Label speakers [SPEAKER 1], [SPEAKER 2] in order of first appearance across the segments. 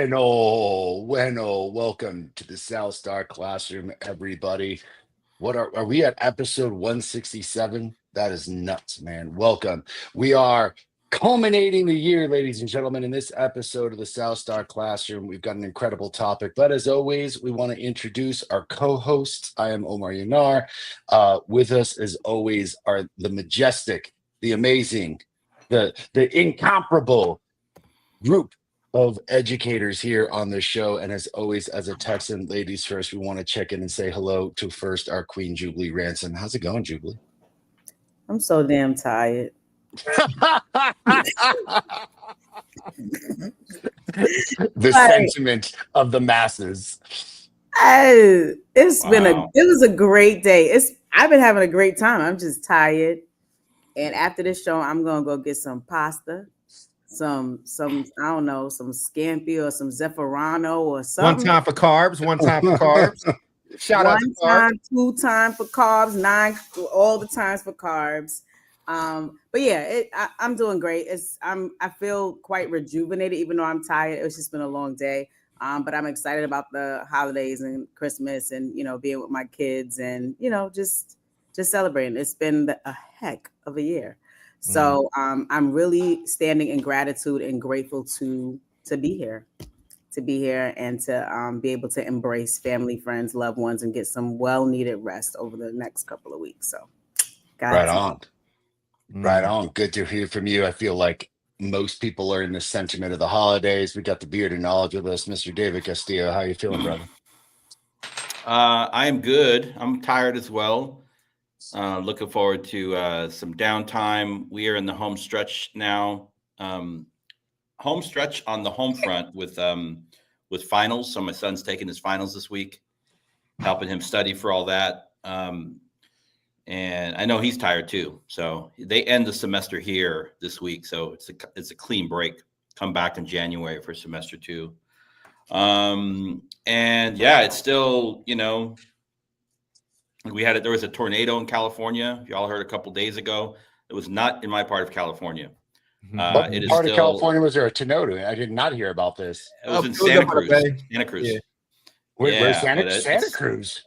[SPEAKER 1] Bueno, welcome to the South Star Classroom, everybody. What are we at episode 167? That is nuts, man. Welcome. We are culminating the year, ladies and gentlemen, in this episode of the South Star Classroom. We've got an incredible topic, but as always, we want to introduce our co-hosts. I am Omar Yanar. With us, as always, are the majestic, the amazing, the incomparable group of educators here on the show. And as always, as a Texan, ladies first, we want to check in and say hello to first our Queen Jubilee Ransom. How's it going, Jubilee?
[SPEAKER 2] I'm so damn tired.
[SPEAKER 1] The sentiment of the masses.
[SPEAKER 2] It was a great day. I've been having a great time. I'm just tired. And after this show, I'm gonna go get some pasta. Some I don't know, some scampi or some zafferano or something.
[SPEAKER 3] One time for carbs. Shout out to
[SPEAKER 2] carbs. 2 times for carbs, 9 all the times for carbs. But yeah, I'm doing great. I feel quite rejuvenated, even though I'm tired. It's just been a long day. But I'm excited about the holidays and Christmas and being with my kids and just celebrating. It's been a heck of a year. So I'm really standing in gratitude and grateful to be here and to be able to embrace family, friends, loved ones, and get some well-needed rest over the next couple of weeks. So,
[SPEAKER 1] right on. Good to hear from you. I feel like most people are in the sentiment of the holidays. We got the beard of knowledge with us, Mr. David Castillo. How you feeling, brother?
[SPEAKER 4] I am good. I'm tired as well. Looking forward to some downtime. We are in the home stretch now. Home stretch on the home front with finals. So my son's taking his finals this week, helping him study for all that. And I know he's tired too. So they end the semester here this week. So it's a clean break. Come back in January for semester 2. And yeah, it's still, there was a tornado in California. Y'all heard a couple days ago. It was not in my part of California.
[SPEAKER 1] What part of California was there a tornado? I did not hear about this.
[SPEAKER 4] It was in Santa Cruz. Santa Cruz.
[SPEAKER 1] Yeah. Where's Santa Cruz?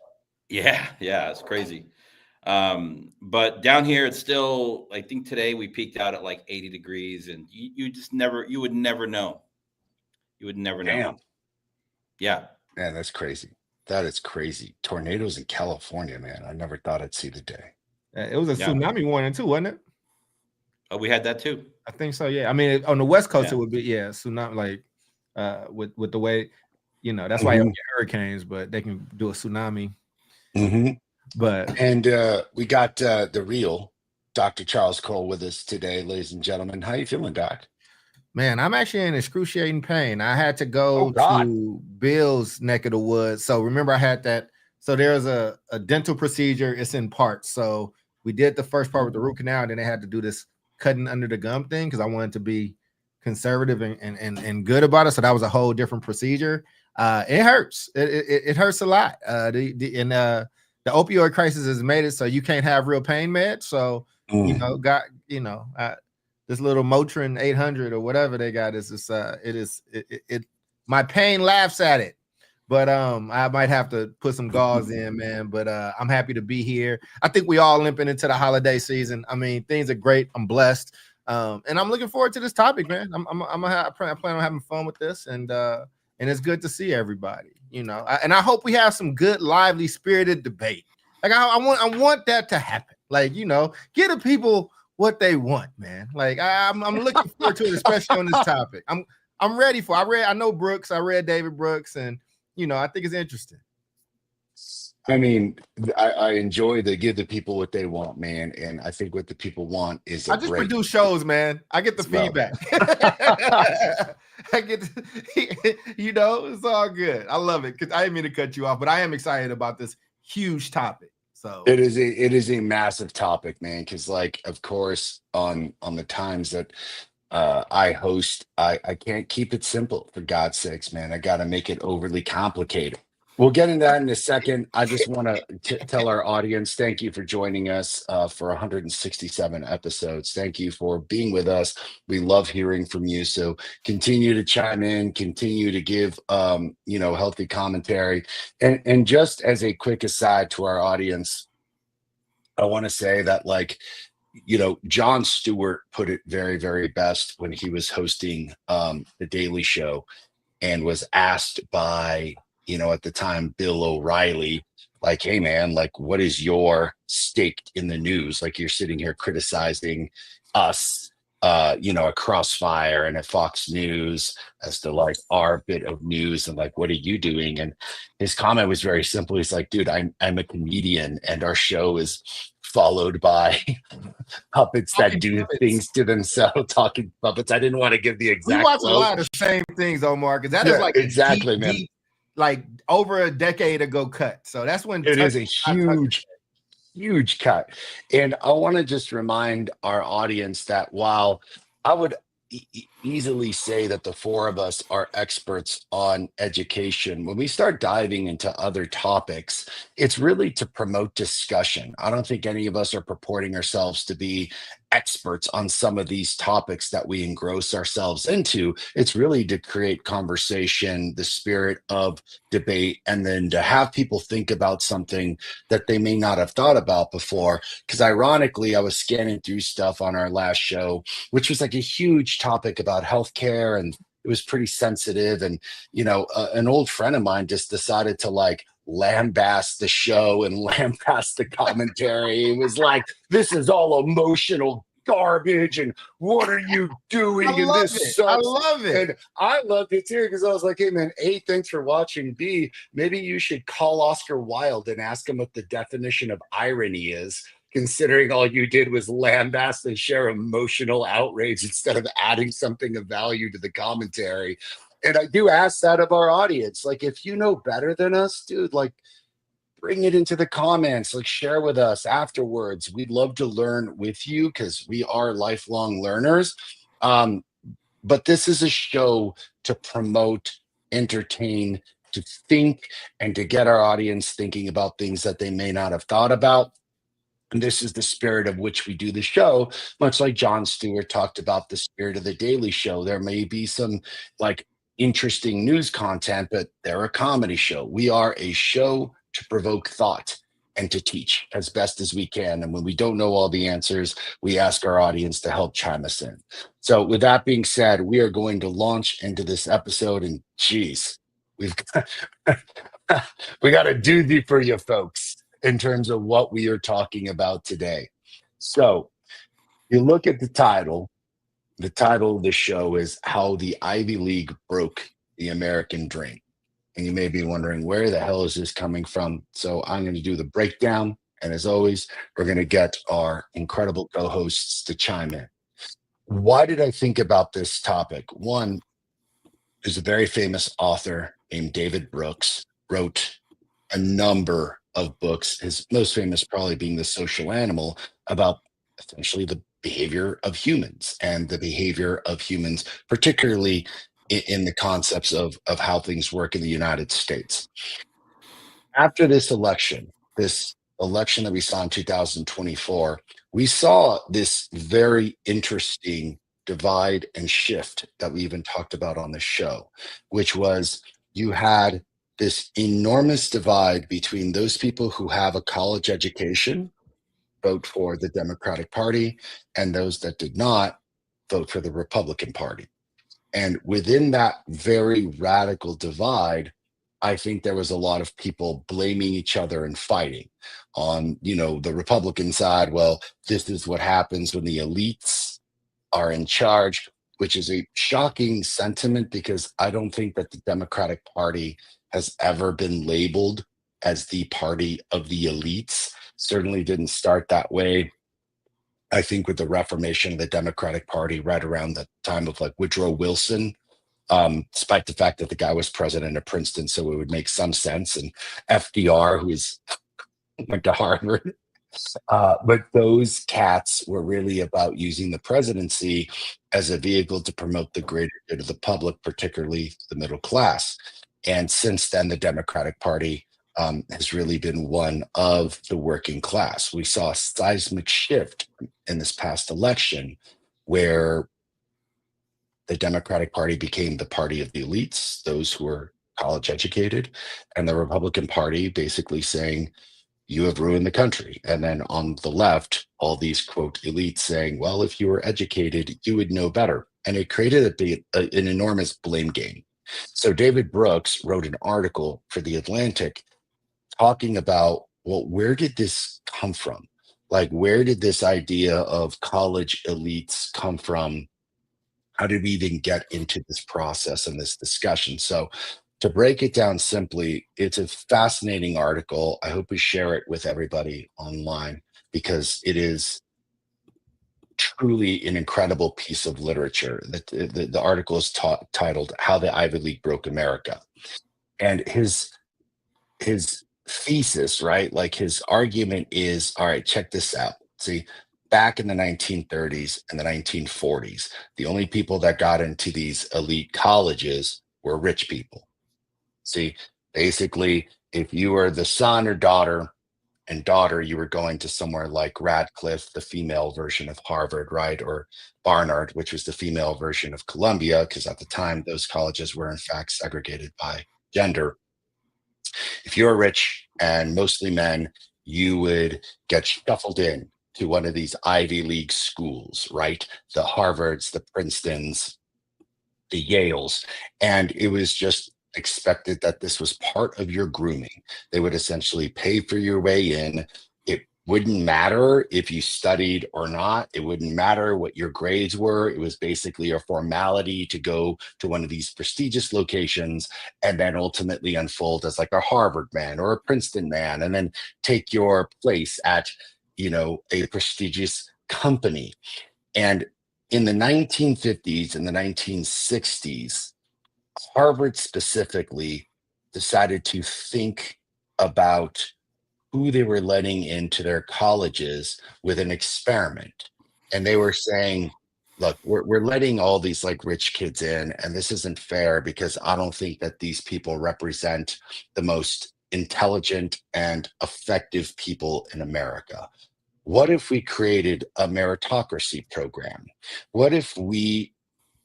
[SPEAKER 4] Yeah, it's crazy. But down here, it's still, I think today we peaked out at like 80 degrees, and you would never know. You would never know.
[SPEAKER 1] Damn.
[SPEAKER 4] Yeah.
[SPEAKER 1] Man, that's crazy. That is crazy. Tornadoes in California, man. I never thought I'd see the day.
[SPEAKER 3] It was a tsunami warning too, wasn't it?
[SPEAKER 4] Oh, we had that too.
[SPEAKER 3] I think so. Yeah. I mean, on the West Coast, it would be tsunami. With the way, that's why you don't get hurricanes, but they can do a tsunami. But
[SPEAKER 1] we got the real Dr. Charles Cole with us today, ladies and gentlemen. How you feeling, Doc?
[SPEAKER 3] Man, I'm actually in excruciating pain. I had to go to Bill's neck of the woods. So remember, I had that. So there's a dental procedure. It's in parts. So we did the first part with the root canal, and then they had to do this cutting under the gum thing because I wanted to be conservative and good about it. So that was a whole different procedure. It hurts. It hurts a lot. The opioid crisis has made it so you can't have real pain meds. So this little Motrin 800 or whatever they got is this. My pain laughs at it, but I might have to put some gauze in, man. But I'm happy to be here. I think we all limping into the holiday season. I mean, things are great. I'm blessed, and I'm looking forward to this topic, man. I plan on having fun with this, and it's good to see everybody. And I hope we have some good, lively, spirited debate. Like I want that to happen. Like get the people what they want, man. Like I'm looking forward to it, especially on this topic. I'm ready for. I know Brooks. I read David Brooks, and I think it's interesting.
[SPEAKER 1] I mean, I enjoy the give the people what they want, man. And I think what the people want is
[SPEAKER 3] I just produce shows, man. I get the feedback. I get, it's all good. I love it because I didn't mean to cut you off, but I am excited about this huge topic. So
[SPEAKER 1] it is a massive topic, man. Because of course, on the times that I host, I can't keep it simple, for God's sakes, man. I got to make it overly complicated. We'll get into that in a second. I just want to tell our audience, thank you for joining us for 167 episodes. Thank you for being with us. We love hearing from you. So continue to chime in, continue to give, healthy commentary. And just as a quick aside to our audience, I want to say that, like, Jon Stewart put it very, very best when he was hosting The Daily Show and was asked by, at the time, Bill O'Reilly, like, hey, man, like, what is your stake in the news? Like, you're sitting here criticizing us, at Crossfire and at Fox News as to, like, our bit of news, and, like, what are you doing? And his comment was very simple. He's like, dude, I'm a comedian, and our show is followed by puppets that do things to themselves, talking puppets. I didn't want to give the exact.
[SPEAKER 3] We watch
[SPEAKER 1] quote.
[SPEAKER 3] A lot of the same things, Omar, because that is like
[SPEAKER 1] exactly,
[SPEAKER 3] deep,
[SPEAKER 1] man.
[SPEAKER 3] Deep, like over a decade ago cut. So that's when
[SPEAKER 1] it is a huge cut. And I want to just remind our audience that while I would easily say that the four of us are experts on education, when we start diving into other topics, it's really to promote discussion. I don't think any of us are purporting ourselves to be experts on some of these topics that we engross ourselves into. It's really to create conversation, the spirit of debate, and then to have people think about something that they may not have thought about before. Because ironically, I was scanning through stuff on our last show, which was like a huge topic about healthcare, and it was pretty sensitive. And an old friend of mine just decided to, like, lambast the show and lambast the commentary. It was like, this is all emotional garbage, and what are you doing?
[SPEAKER 3] I love it.
[SPEAKER 1] And I loved it too, because I was like, hey man, A, thanks for watching. B, maybe you should call Oscar Wilde and ask him what the definition of irony is, considering all you did was lambast and share emotional outrage instead of adding something of value to the commentary. And I do ask that of our audience. Like, if you know better than us, dude, like, bring it into the comments, like, share with us afterwards. We'd love to learn with you because we are lifelong learners. But this is a show to promote, entertain, to think, and to get our audience thinking about things that they may not have thought about. And this is the spirit of which we do the show, much like Jon Stewart talked about the spirit of The Daily Show. There may be some, like, interesting news content, but they're a comedy show. We are a show to provoke thought and to teach as best as we can. And when we don't know all the answers, we ask our audience to help chime us in. So with that being said, we are going to launch into this episode, and geez, we got a doozy for you folks in terms of what we are talking about today. So you look at the title. The title of the show is How the Ivy League Broke the American Dream. And you may be wondering, where the hell is this coming from? So I'm going to do the breakdown. And as always, we're going to get our incredible co-hosts to chime in. Why did I think about this topic? One, there's a very famous author named David Brooks, wrote a number of books, his most famous probably being The Social Animal, about essentially the behavior of humans and the behavior of humans, particularly in the concepts of how things work in the United States. After this election that we saw in 2024, we saw this very interesting divide and shift that we even talked about on the show, which was you had this enormous divide between those people who have a college education, vote for the Democratic Party, and those that did not vote for the Republican Party. And within that very radical divide, I think there was a lot of people blaming each other and fighting. On, the Republican side, well, this is what happens when the elites are in charge, which is a shocking sentiment, because I don't think that the Democratic Party has ever been labeled as the party of the elites. Certainly didn't start that way. I think with the reformation of the Democratic Party right around the time of, like, Woodrow Wilson, despite the fact that the guy was president of Princeton, so it would make some sense, and FDR, went to Harvard. But those cats were really about using the presidency as a vehicle to promote the greater good of the public, particularly the middle class. And since then, the Democratic Party has really been one of the working class. We saw a seismic shift in this past election where the Democratic Party became the party of the elites, those who were college educated, and the Republican Party basically saying, you have ruined the country. And then on the left, all these quote elites saying, well, if you were educated, you would know better. And it created an enormous blame game. So David Brooks wrote an article for The Atlantic talking about, well, where did this come from? Like, where did this idea of college elites come from? How did we even get into this process and this discussion? So to break it down simply, it's a fascinating article. I hope we share it with everybody online because it is truly an incredible piece of literature. The article is titled "How the Ivy League Broke America," and his thesis, right? Like his argument is, all right, check this out. See, back in the 1930s and the 1940s, the only people that got into these elite colleges were rich people. See, basically, if you were the son or daughter, you were going to somewhere like Radcliffe, the female version of Harvard, right? Or Barnard, which was the female version of Columbia, because at the time, those colleges were in fact segregated by gender. If you're rich and mostly men, you would get shuffled in to one of these Ivy League schools, right? The Harvards, the Princetons, the Yales. And it was just expected that this was part of your grooming. They would essentially pay for your way in. It wouldn't matter if you studied or not. It wouldn't matter what your grades were. It was basically a formality to go to one of these prestigious locations and then ultimately unfold as like a Harvard man or a Princeton man, and then take your place at, you know, a prestigious company. And in the 1950s and the 1960s, Harvard specifically decided to think about who they were letting into their colleges with an experiment. And they were saying, look, we're letting all these like rich kids in, and this isn't fair because I don't think that these people represent the most intelligent and effective people in America. What if we created a meritocracy program? What if we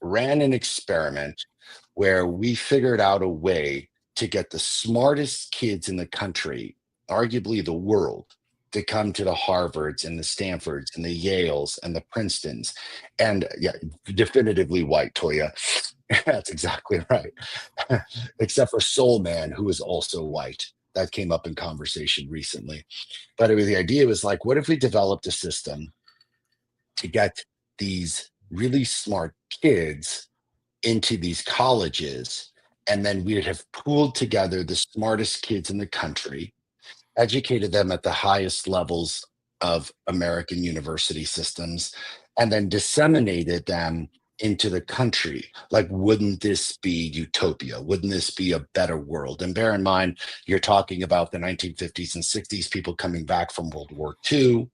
[SPEAKER 1] ran an experiment where we figured out a way to get the smartest kids in the country, arguably the world, to come to the Harvards and the Stanfords and the Yales and the Princetons? And yeah, definitively white, Toya. That's exactly right. Except for Soul Man, who is also white. That came up in conversation recently. But the idea was like, what if we developed a system to get these really smart kids into these colleges, and then we would have pooled together the smartest kids in the country, educated them at the highest levels of American university systems, and then disseminated them into the country. Like, wouldn't this be utopia? Wouldn't this be a better world? And bear in mind, you're talking about the 1950s and 60s, people coming back from World War II,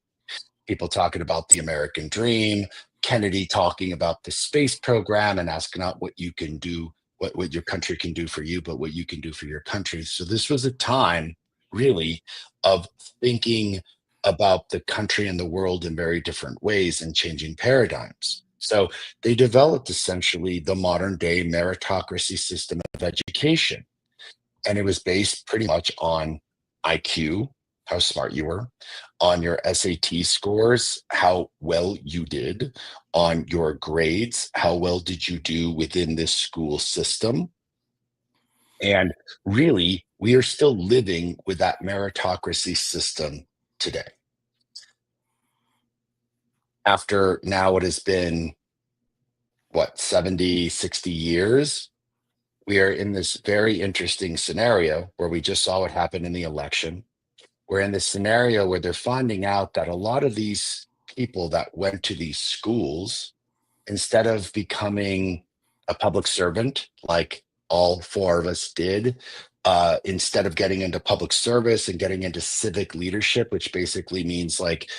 [SPEAKER 1] people talking about the American dream, Kennedy talking about the space program and asking not what you can do, what your country can do for you, but what you can do for your country. So this was a time really of thinking about the country and the world in very different ways and changing paradigms. So they developed essentially the modern day meritocracy system of education. And it was based pretty much on IQ, how smart you were, on your SAT scores, how well you did, on your grades, how well did you do within this school system. And really, we are still living with that meritocracy system today. After now it has been, 70, 60 years, we are in this very interesting scenario where we just saw what happened in the election. We're in this scenario where they're finding out that a lot of these people that went to these schools, instead of becoming a public servant, like all four of us did, instead of getting into public service and getting into civic leadership, which basically means like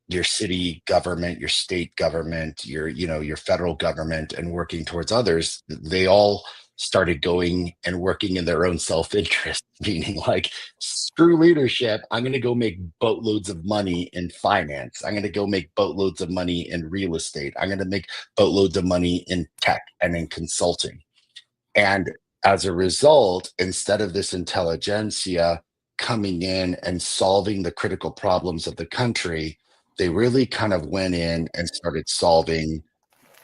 [SPEAKER 1] your city government, your state government, your federal government, and working towards others, they all started going and working in their own self-interest, meaning like, screw leadership. I'm going to go make boatloads of money in finance. I'm going to go make boatloads of money in real estate. I'm going to make boatloads of money in tech and in consulting. And as a result, instead of this intelligentsia coming in and solving the critical problems of the country, they really kind of went in and started solving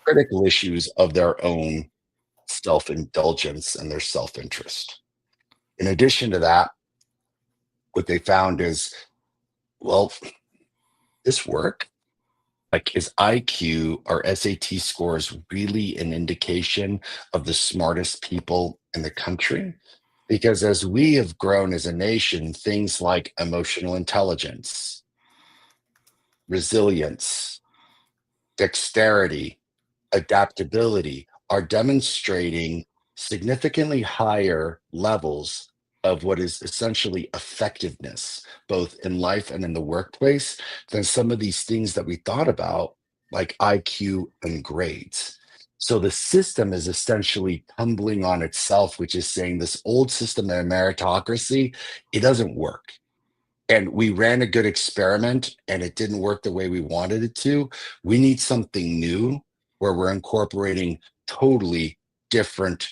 [SPEAKER 1] critical issues of their own self-indulgence and their self-interest. In addition to that, what they found is, well, this work, like, is IQ or SAT scores really an indication of the smartest people in the country? Because as we have grown as a nation, things like emotional intelligence, resilience, dexterity, adaptability are demonstrating significantly higher levels of what is essentially effectiveness, both in life and in the workplace, than some of these things that we thought about, like IQ and grades. So the system is essentially tumbling on itself, which is saying this old system of meritocracy, it doesn't work. And we ran a good experiment and it didn't work the way we wanted it to. We need something new where we're incorporating totally different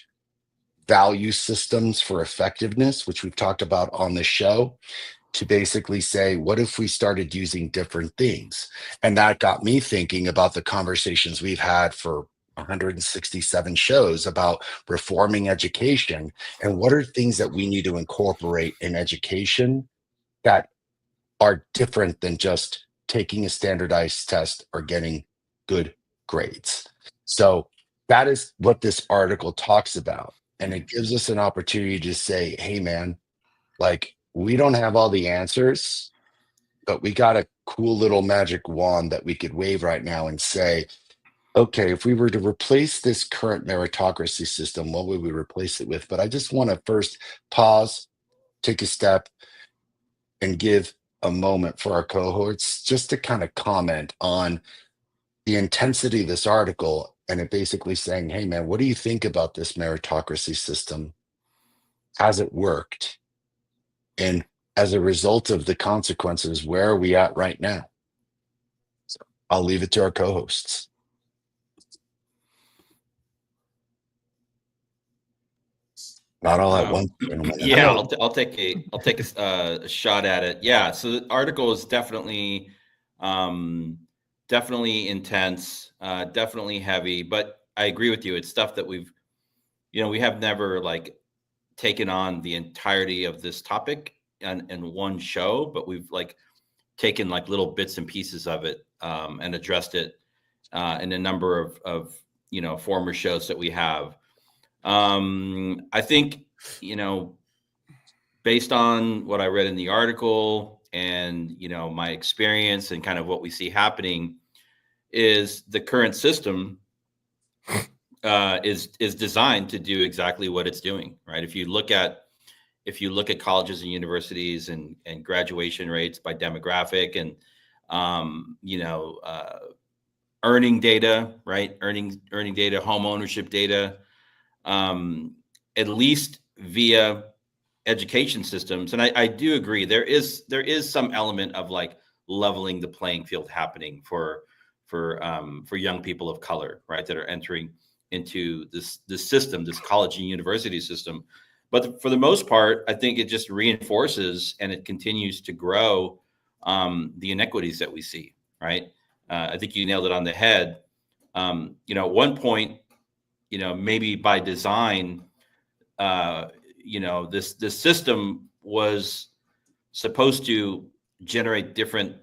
[SPEAKER 1] value systems for effectiveness, which we've talked about on the show, to basically say, what if we started using different things? And that got me thinking about the conversations we've had for 167 shows about reforming education and what are things that we need to incorporate in education that are different than just taking a standardized test or getting good grades. So that is what this article talks about. And it gives us an opportunity to say, hey, man, like, we don't have all the answers, but we got a cool little magic wand that we could wave right now and say, okay, if we were to replace this current meritocracy system, what would we replace it with? But I just want to first pause, take a step, and give a moment for our cohorts just to kind of comment on the intensity of this article, and it basically saying, hey, man, what do you think about this meritocracy system? Has it worked? And as a result of the consequences, where are we at right now? So I'll leave it to our co-hosts. Not all at once.
[SPEAKER 4] Yeah, I'll take a shot at it. Yeah, so the article is definitely intense, definitely heavy, but I agree with you. It's stuff that we have never like taken on the entirety of this topic in one show, but we've like taken like little bits and pieces of it and addressed it in a number of former shows that we have. I think, based on what I read in the article and, my experience and kind of what we see happening is the current system is designed to do exactly what it's doing, right? If you look at colleges and universities and graduation rates by demographic and, earning data, right? Earning data, home ownership data, at least via education systems. And I do agree there is some element of like leveling the playing field happening for young people of color, right, that are entering into this system, this college and university system. But for the most part, I think it just reinforces and it continues to grow the inequities that we see, right? I think you nailed it on the head. At one point, maybe by design, this system was supposed to generate different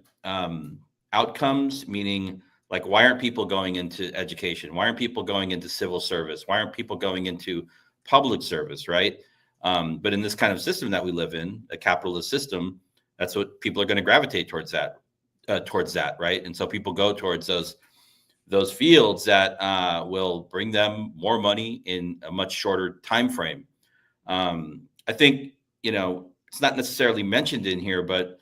[SPEAKER 4] outcomes, meaning like, why aren't people going into education? Why aren't people going into civil service? Why aren't people going into public service, right? But in this kind of system that we live in, a capitalist system, that's what people are going to gravitate towards that, right? And so people go towards those fields that will bring them more money in a much shorter time frame. I think, it's not necessarily mentioned in here, but,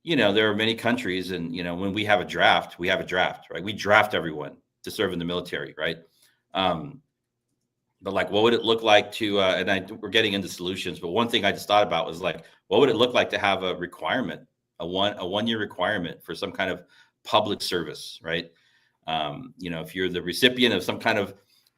[SPEAKER 4] there are many countries and, when we have a draft, right? We draft everyone to serve in the military, right? but like, what would it look like to, we're getting into solutions, but one thing I just thought about was like, what would it look like to have a requirement, a 1 year requirement for some kind of public service, right? If you're the recipient of some kind of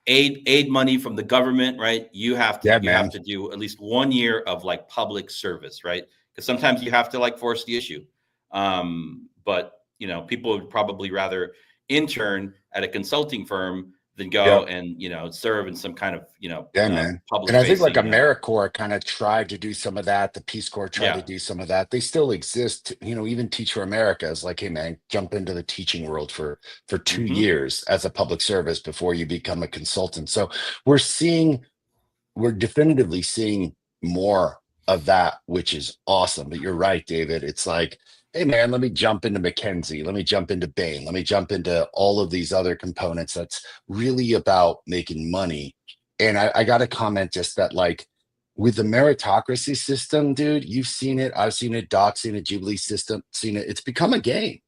[SPEAKER 4] aid money from the government, right? You have to do at least 1 year of like public service, right? Because sometimes you have to like force the issue. But people would probably rather intern at a consulting firm than go and serve in some kind of
[SPEAKER 1] man.
[SPEAKER 4] public.
[SPEAKER 1] And I think like AmeriCorps kind of tried to do some of that. The Peace Corps tried to do some of that. They still exist. Even Teach for America is like, hey man, jump into the teaching world for 2 years as a public service before you become a consultant. So we're definitively seeing more of that, which is awesome. But you're right, David. It's like, hey man, let me jump into McKinsey. Let me jump into Bain. Let me jump into all of these other components. That's really about making money. And I got to comment just that, like, with the meritocracy system, dude, you've seen it. I've seen it. Doc's seen it. Jubilee system seen it. It's become a game.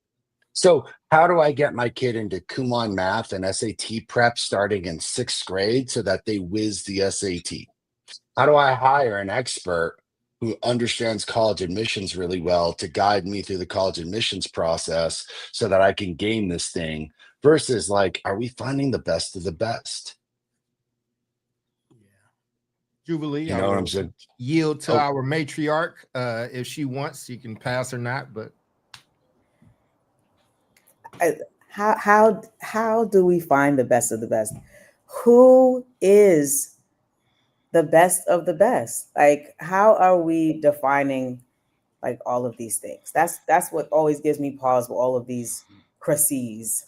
[SPEAKER 1] So how do I get my kid into Kumon math and SAT prep starting in 6th grade so that they whiz the SAT? How do I hire an expert who understands college admissions really well to guide me through the college admissions process so that I can game this thing, versus like, are we finding the best of the best?
[SPEAKER 3] Jubilee,
[SPEAKER 1] you know what I'm saying?
[SPEAKER 3] Yield to our matriarch. If she wants, she can pass or not, but
[SPEAKER 2] how do we find the best of the best? Who is the best of the best? Like, how are we defining like all of these things? That's what always gives me pause with all of these crises.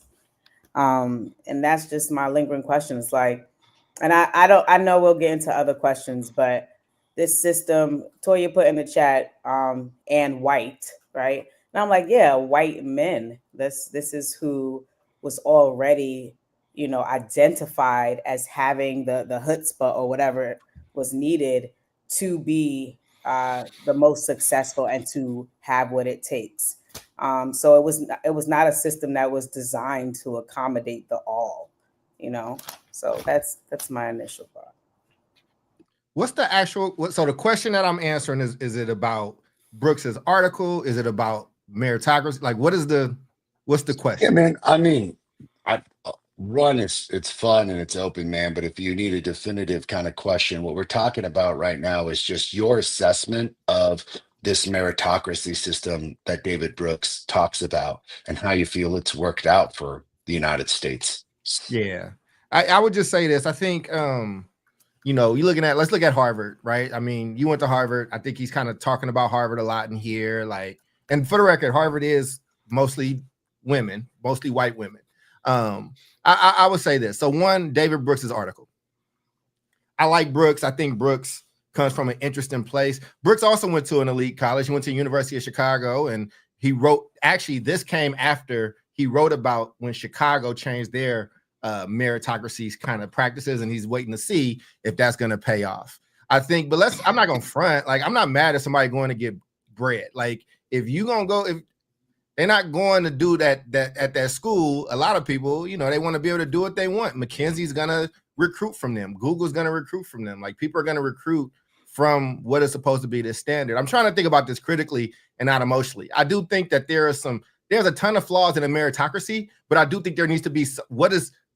[SPEAKER 2] And that's just my lingering question. It's like, and I know we'll get into other questions, but this system, Toya put in the chat, and white, right? And I'm like, yeah, white men. This is who was already, identified as having the chutzpah or whatever was needed to be the most successful and to have what it takes. So it was not a system that was designed to accommodate the all, So that's my initial thought.
[SPEAKER 3] What's the actual? So the question that I'm answering is it about Brooks's article? Is it about meritocracy? Like, what's the question?
[SPEAKER 1] Yeah, man. I mean, it's fun and it's open, man. But if you need a definitive kind of question, what we're talking about right now is just your assessment of this meritocracy system that David Brooks talks about and how you feel it's worked out for the United States.
[SPEAKER 3] Yeah, I would just say this. I think, let's look at Harvard, right? I mean, you went to Harvard. I think he's kind of talking about Harvard a lot in here. Like, and for the record, Harvard is mostly women, mostly white women. I would say this. So one, David Brooks's article. I like Brooks. I think Brooks comes from an interesting place. Brooks also went to an elite college. He went to the University of Chicago, and he wrote, actually, this came after he wrote about when Chicago changed their meritocracy kind of practices, and he's waiting to see if that's going to pay off. I think, but I'm not going to front. Like, I'm not mad at somebody going to get bread. Like, if you going to go, if they're not going to do that at that school, a lot of people, they want to be able to do what they want. McKinsey's going to recruit from them. Google's going to recruit from them. Like, people are going to recruit from what is supposed to be the standard. I'm trying to think about this critically and not emotionally. I do think that there's a ton of flaws in a meritocracy, but I do think there needs to be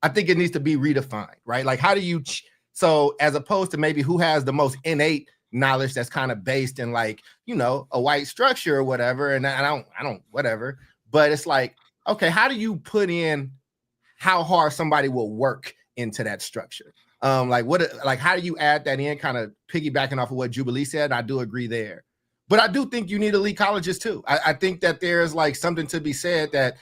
[SPEAKER 3] I think it needs to be redefined, right? Like, how do you, so as opposed to maybe who has the most innate knowledge that's kind of based in like, a white structure or whatever. And I don't, whatever, but it's like, okay, how do you put in how hard somebody will work into that structure? How do you add that in, kind of piggybacking off of what Jubilee said? I do agree there, but I do think you need elite colleges too. I think that there's like something to be said that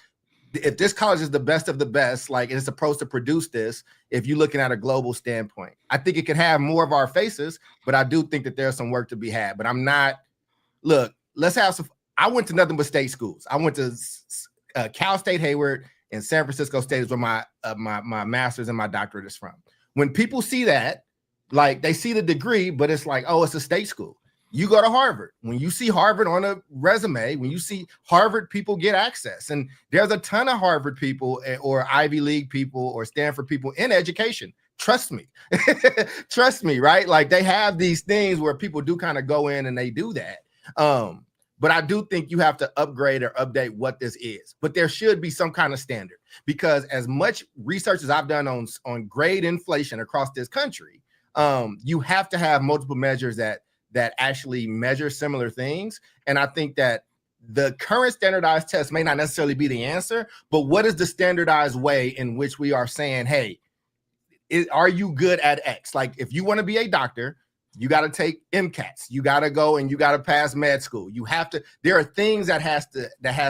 [SPEAKER 3] if this college is the best of the best, like, and it's supposed to produce this, if you're looking at a global standpoint, I think it could have more of our faces, but I do think that there's some work to be had. But I'm not, look, let's have some, I went to nothing but state schools. I went to Cal State Hayward and San Francisco State is where my master's and my doctorate is from. When people see that, like, they see the degree, but it's like, oh, it's a state school. You go to Harvard. When you see Harvard on a resume, when you see Harvard, people get access. And there's a ton of Harvard people or Ivy League people or Stanford people in education trust me. Trust me, right? Like they have these things where people do kind of go in and they do that. But I do think you have to upgrade or update what this is. But there should be some kind of standard, because as much research as I've done on grade inflation across this country, you have to have multiple measures that actually measure similar things. And I think that the current standardized test may not necessarily be the answer, but what is the standardized way in which we are saying, hey, are you good at X? Like if you want to be a doctor, you got to take MCATs. You got to go and you got to pass med school. You have to. There are things that has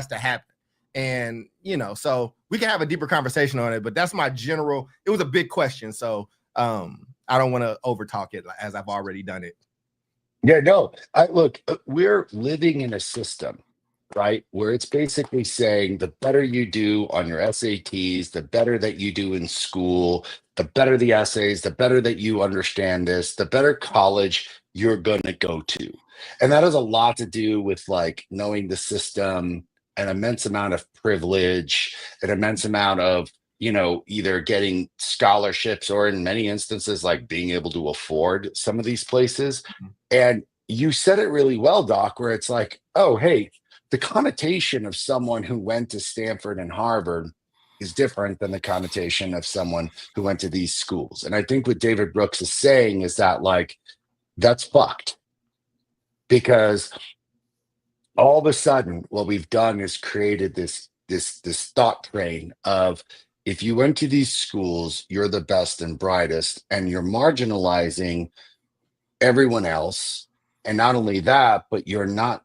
[SPEAKER 3] to happen, and so we can have a deeper conversation on it. But that's my general. It was a big question, so I don't want to overtalk it as I've already done it.
[SPEAKER 1] Yeah, no. Look, we're living in a system, right, where it's basically saying the better you do on your SATs, the better that you do in school, the better the essays, the better that you understand this, the better college you're going to go to. And that has a lot to do with like knowing the system, an immense amount of privilege, an immense amount of, either getting scholarships or in many instances, like being able to afford some of these places. And you said it really well, Doc, where it's like, oh, hey, the connotation of someone who went to Stanford and Harvard is different than the connotation of someone who went to these schools. And I think what David Brooks is saying is that, like, that's fucked. Because all of a sudden, what we've done is created this thought train of, if you went to these schools, you're the best and brightest, and you're marginalizing everyone else. And not only that, but you're not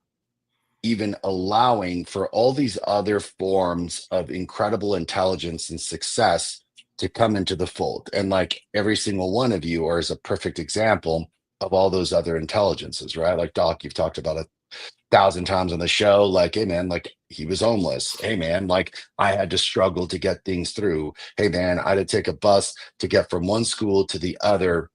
[SPEAKER 1] even allowing for all these other forms of incredible intelligence and success to come into the fold. And like every single one of you is a perfect example of all those other intelligences, right? Like Doc, you've talked about 1,000 times on the show, like, hey man, like he was homeless. Hey man, like I had to struggle to get things through. Hey man, I had to take a bus to get from one school to the other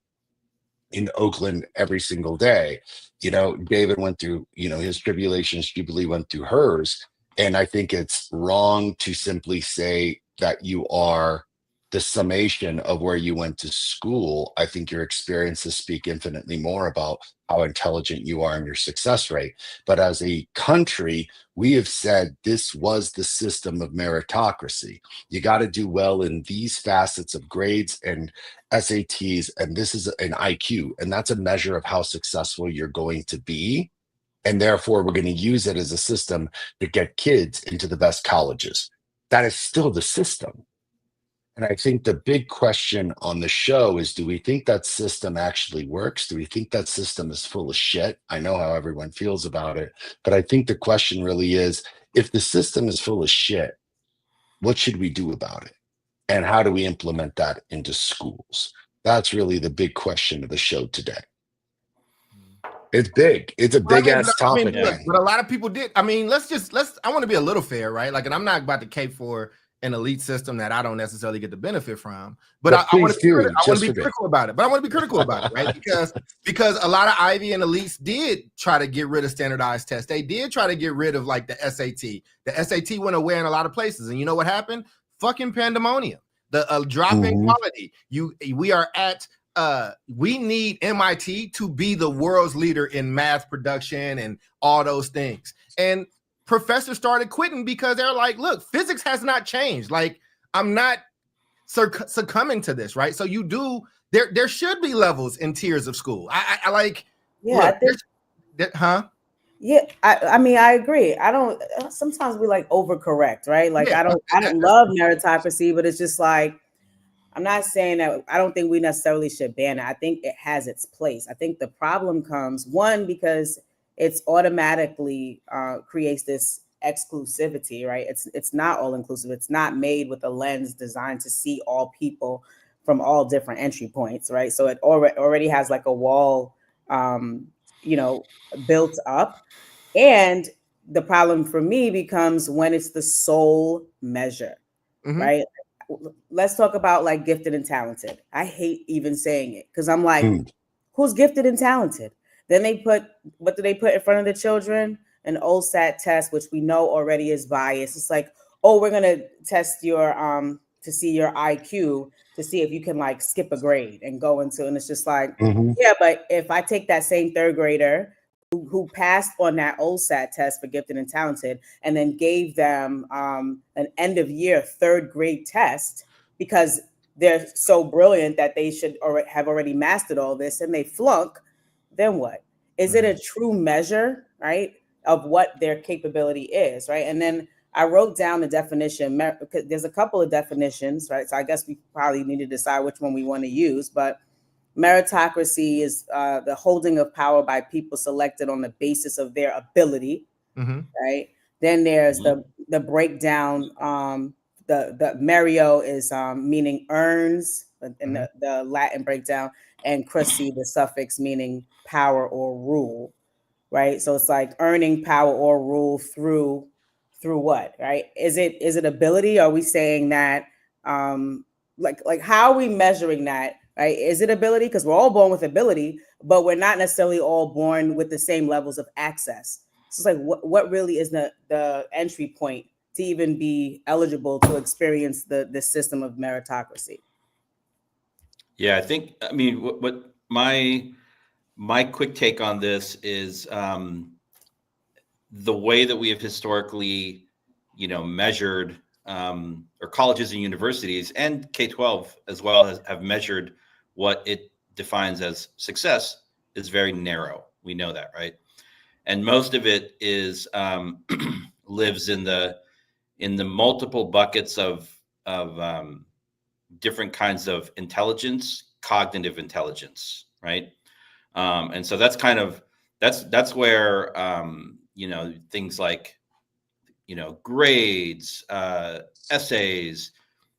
[SPEAKER 1] in Oakland every single day. David went through, his tribulations, Jubilee went through hers. And I think it's wrong to simply say that you are the summation of where you went to school. I think your experiences speak infinitely more about how intelligent you are and your success rate. But as a country, we have said this was the system of meritocracy. You got to do well in these facets of grades and SATs, and this is an IQ, and that's a measure of how successful you're going to be. And therefore, we're going to use it as a system to get kids into the best colleges. That is still the system. And I think the big question on the show is, do we think that system actually works? Do we think that system is full of shit? I know how everyone feels about it, but I think the question really is, if the system is full of shit, what should we do about it? And how do we implement that into schools? That's really the big question of the show today. It's big. It's a big ass topic.
[SPEAKER 3] But a lot of people did. I mean, let's I want to be a little fair, right? Like, and I'm not about to cape for an elite system that I don't necessarily get the benefit from, but I want to be critical about it. But I want to be critical about it, right? Because a lot of Ivy and elites did try to get rid of standardized tests. They did try to get rid of like the SAT. The SAT went away in a lot of places, and you know what happened? Fucking pandemonium. The drop in quality. We need MIT to be the world's leader in math production and all those things. And professors started quitting because they're like, look, physics has not changed. Like, I'm not succumbing to this, right? So there should be levels and tiers of school. I like,
[SPEAKER 2] yeah,
[SPEAKER 3] look, huh?
[SPEAKER 2] Yeah, I mean, I agree. Sometimes we like overcorrect, right? Like, yeah. I don't love meritocracy, but it's just like, I'm not saying that I don't think we necessarily should ban it. I think it has its place. I think the problem comes, one, because it's automatically creates this exclusivity, right? It's not all inclusive. It's not made with a lens designed to see all people from all different entry points, right? So it already has like a wall, built up. And the problem for me becomes when it's the sole measure, right? Let's talk about like gifted and talented. I hate even saying it because I'm like, who's gifted and talented? Then what do they put in front of the children? An OSAT test, which we know already is biased. It's like, oh, we're going to test your to see your IQ, to see if you can like skip a grade and go into, and it's just like,
[SPEAKER 1] Mhm.
[SPEAKER 2] yeah, but if I take that same third grader who passed on that OSAT test for gifted and talented, and then gave them an end of year third grade test because they're so brilliant that they should have already mastered all this, and they flunk, then what? Is it a true measure, right, of what their capability is, right? And then I wrote down the definition. There's a couple of definitions, right? So I guess we probably need to decide which one we want to use, but meritocracy is the holding of power by people selected on the basis of their ability, right? Then there's the breakdown. The merio is meaning earns in the Latin breakdown, and cracy, the suffix meaning power or rule, right? So it's like earning power or rule through what, right? Is it ability? Are we saying that like how are we measuring that? Right? Is it ability? Because we're all born with ability, but we're not necessarily all born with the same levels of access. So it's like, what really is the entry point to even be eligible to experience the system of meritocracy?
[SPEAKER 4] Yeah, I mean, what my quick take on this is the way that we have historically, measured, or colleges and universities and K-12 as well have measured what it defines as success is very narrow. We know that, right? And most of it is lives in the multiple buckets of different kinds of intelligence, cognitive intelligence, right? And so that's kind of that's where things like grades, essays,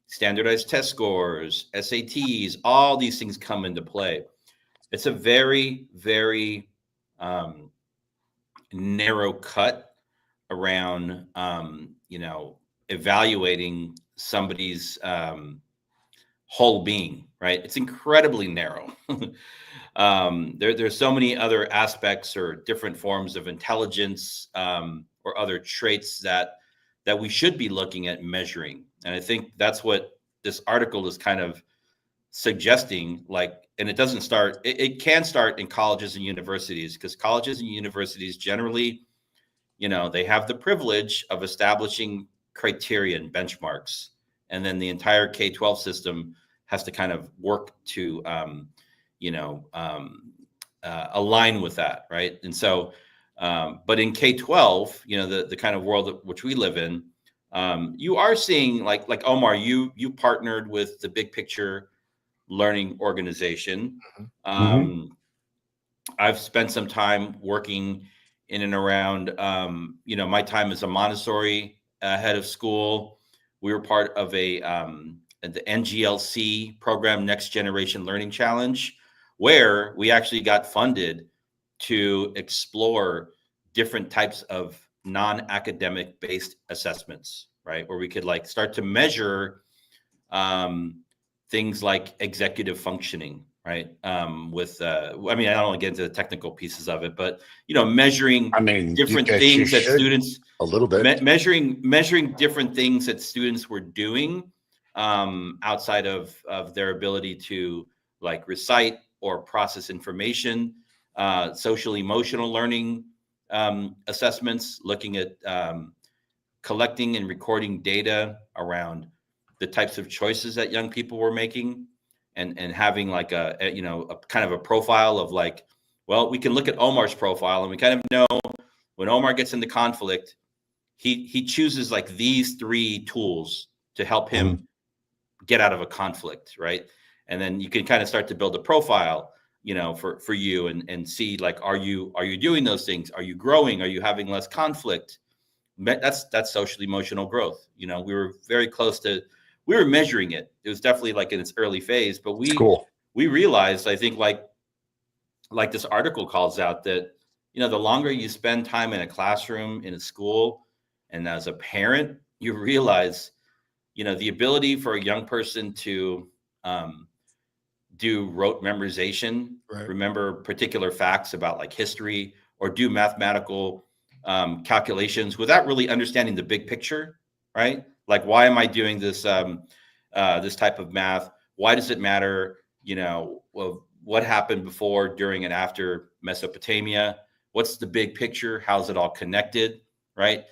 [SPEAKER 4] standardized test scores, SATs, all these things come into play. It's a very, very narrow cut around, evaluating somebody's whole being, right? It's incredibly narrow. There's so many other aspects or different forms of intelligence or other traits that we should be looking at measuring. And I think that's what this article is kind of suggesting. And it doesn't start, it can start in colleges and universities, because colleges and universities generally, they have the privilege of establishing criteria and benchmarks. And then the entire K-12 system has to kind of work to, align with that, right? And so, but in K-12, the kind of world which we live in, you are seeing like Omar, you partnered with the Big Picture Learning Organization. I've spent some time working in and around, my time as a Montessori head of school. We were part of the NGLC program, Next Generation Learning Challenge, where we actually got funded to explore different types of non-academic based assessments, right? Where we could start to measure things like executive functioning, right? I don't want to get into the technical pieces of it, but measuring different things that students
[SPEAKER 1] a little bit
[SPEAKER 4] measuring different things that students were doing outside of their ability to recite or process information, social emotional learning assessments, looking at collecting and recording data around the types of choices that young people were making, and having a kind of a profile of we can look at Omar's profile and we kind of know when Omar gets into conflict, he chooses these three tools to help him get out of a conflict, right? And then you can kind of start to build a profile, for you and see are you doing those things? Are you growing? Are you having less conflict? That's social emotional growth. We were very close to, we were measuring it. It was definitely in its early phase, but we realized, I think like this article calls out, that, the longer you spend time in a classroom, in a school, and as a parent, you realize, the ability for a young person to do rote memorization, right, remember particular facts about history, or do mathematical calculations without really understanding the big picture, right? Why am I doing this this type of math? Why does it matter? Well, what happened before, during, and after Mesopotamia? What's the big picture? How's it all connected? Right?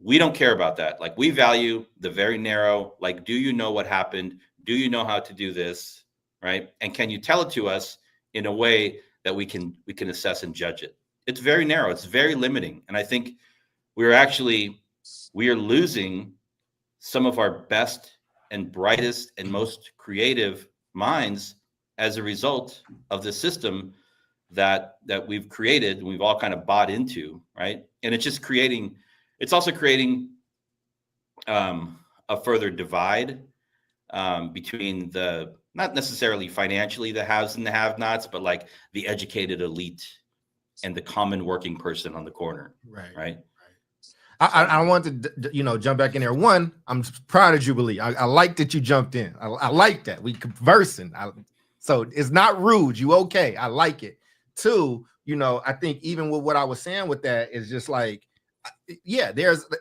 [SPEAKER 4] We don't care about that. Like, we value the very narrow, like, do you know what happened? Do you know how to do this? Right? And can you tell it to us in a way that we can assess and judge it? It's very narrow. It's very limiting. And I think we are losing some of our best and brightest and most creative minds as a result of the system that we've created and we've all kind of bought into, right? And it's also creating a further divide between the, not necessarily financially the haves and the have-nots, but like the educated elite and the common working person on the corner. Right.
[SPEAKER 3] I want to, jump back in there. One, I'm proud of Jubilee. I like that you jumped in. I like that. We conversing. So it's not rude. You okay. I like it. Two, I think even with what I was saying with that is just like, yeah,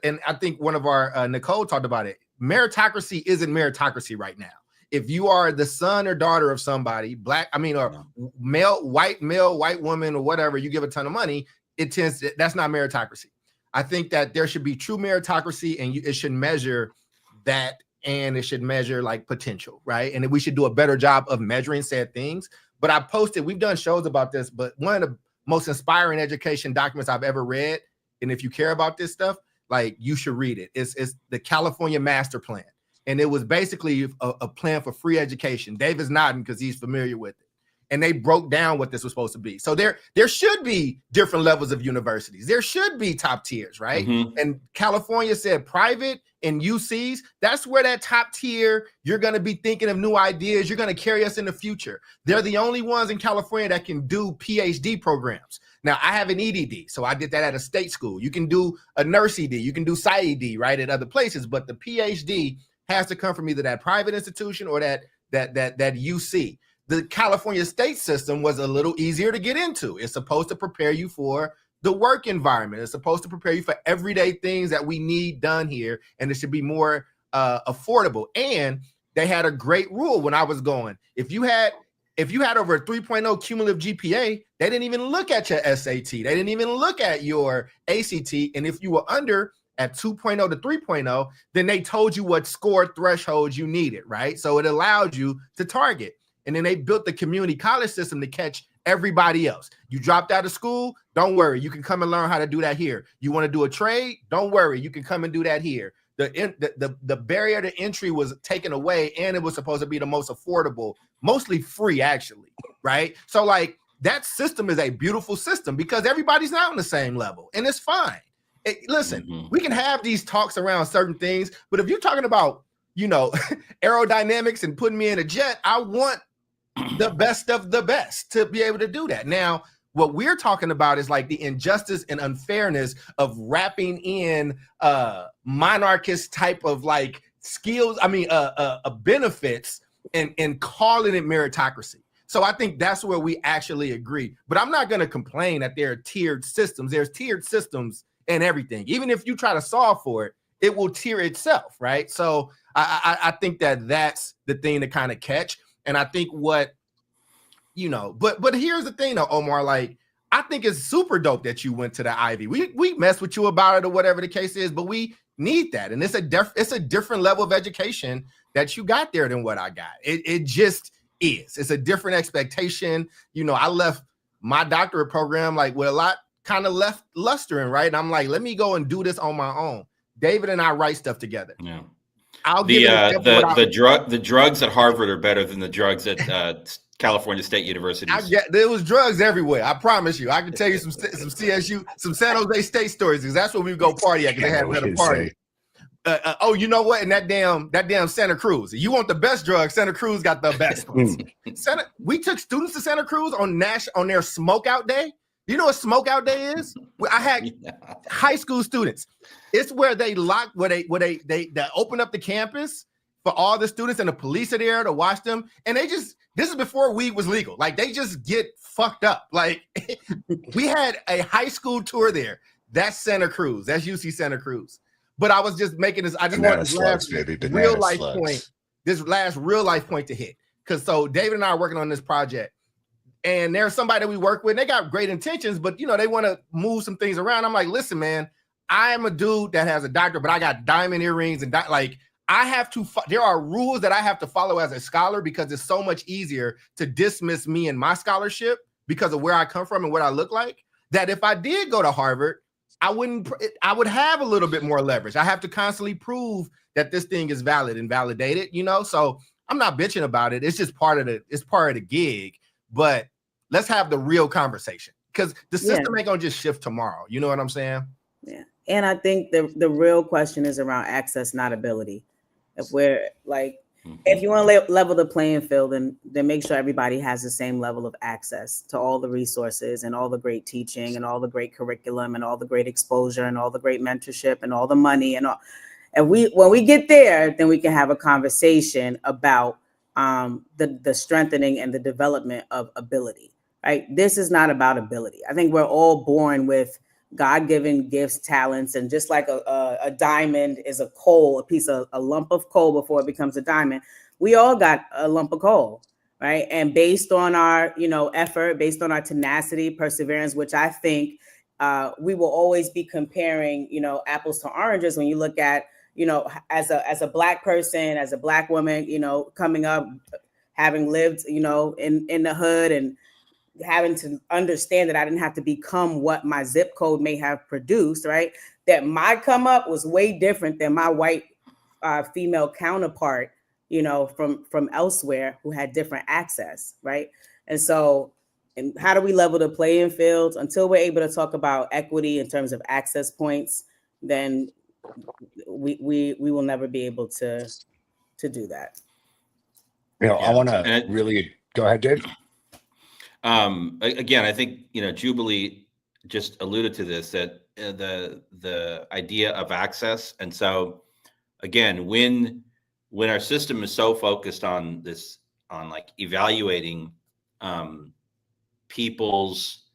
[SPEAKER 3] and I think one of our, Nicole talked about it. Meritocracy isn't meritocracy right now. If you are the son or daughter of somebody, or white woman or whatever, you give a ton of money, that's not meritocracy. I think that there should be true meritocracy, and it should measure that, and it should measure like potential, right? And we should do a better job of measuring said things. But we've done shows about this, but one of the most inspiring education documents I've ever read, and if you care about this stuff, like, you should read it. It's the California Master Plan. And it was basically a plan for free education. Dave is nodding because he's familiar with it. And they broke down what this was supposed to be. So there should be different levels of universities. There should be top tiers, right? Mm-hmm. And California said private and UCs, that's where that top tier, you're going to be thinking of new ideas. You're going to carry us in the future. They're the only ones in California that can do PhD programs. Now, I have an EDD, so I did that at a state school. You can do a nurse ED. You can do PsyED, right, at other places. But the PhD has to come from either that private institution or that UC. The California state system was a little easier to get into. It's supposed to prepare you for the work environment. It's supposed to prepare you for everyday things that we need done here, and it should be more affordable. And they had a great rule when I was going. If you had over a 3.0 cumulative GPA, they didn't even look at your SAT. They didn't even look at your ACT. And if you were under at 2.0 to 3.0, then they told you what score thresholds you needed, right? So it allowed you to target. And then they built the community college system to catch everybody else. You dropped out of school, don't worry. You can come and learn how to do that here. You want to do a trade? Don't worry. You can come and do that here. The barrier to entry was taken away, and it was supposed to be the most affordable, mostly free, actually, right? So, like, that system is a beautiful system because everybody's not on the same level, and it's fine. Listen, we can have these talks around certain things, but if you're talking about, aerodynamics and putting me in a jet, I want the best of the best to be able to do that. Now, what we're talking about is like the injustice and unfairness of wrapping in monarchist type of like skills, benefits and calling it meritocracy. So I think that's where we actually agree. But I'm not going to complain that there are tiered systems. There's tiered systems and everything. Even if you try to solve for it, it will tier itself, right? So I think that's the thing to kind of catch. And I think but here's the thing though, Omar, like, I think it's super dope that you went to the Ivy. We mess with you about it or whatever the case is, but we need that. And it's a different level of education that you got there than what I got. It just is. It's a different expectation. I left my doctorate program like with a lot kind of left lustering, right? And I'm like, let me go and do this on my own. David and I write stuff together. Yeah. I'll give the drugs at Harvard are better than the drugs at California State University. There was drugs everywhere. I promise you. I can tell you some CSU, some San Jose State stories because that's where we go party at. Because they had a better party. You know what? And that damn Santa Cruz. You want the best drugs? Santa Cruz got the best ones. We took students to Santa Cruz on their smokeout day. You know what smokeout day is? I had high school students. It's where they open up the campus for all the students, and the police are there to watch them. And this is before weed was legal. Like, they just get fucked up. Like, we had a high school tour there. That's Santa Cruz. That's UC Santa Cruz. But I was just making this. I just wanted to last real life point this last real life point to hit. Because so David and I are working on this project, and there's somebody that we work with, and they got great intentions, but you know, they want to move some things around. I'm like, listen, man, I am a dude that has a doctorate, but I got diamond earrings and like I have to, there are rules that I have to follow as a scholar because it's so much easier to dismiss me and my scholarship because of where I come from and what I look like, that if I did go to Harvard, I would have a little bit more leverage. I have to constantly prove that this thing is valid and validated, you know? So I'm not bitching about it. It's just part of the gig, but let's have the real conversation because the system ain't gonna just shift tomorrow. You know what I'm saying?
[SPEAKER 2] Yeah. And I think the real question is around access, not ability. If we're like, if you want to level the playing field, then make sure everybody has the same level of access to all the resources and all the great teaching and all the great curriculum and all the great exposure and all the great mentorship and all the money and all. And when we get there, then we can have a conversation about the strengthening and the development of ability. Right? This is not about ability. I think we're all born with God-given gifts, talents, and just like a diamond is a coal, a lump of coal before it becomes a diamond. We all got a lump of coal, right? And based on our, effort, based on our tenacity, perseverance, which I think we will always be comparing, apples to oranges. When you look at, as a Black person, as a Black woman, coming up, having lived, in the hood and having to understand that I didn't have to become what my zip code may have produced, right? That my come up was way different than my white female counterpart, from elsewhere who had different access, right? And so, and how do we level the playing field? Until we're able to talk about equity in terms of access points, then we will never be able to do that.
[SPEAKER 1] I want to really go ahead, Dave.
[SPEAKER 4] Again, I think, Jubilee just alluded to this, that the idea of access. And so again, when our system is so focused on this, on like evaluating people's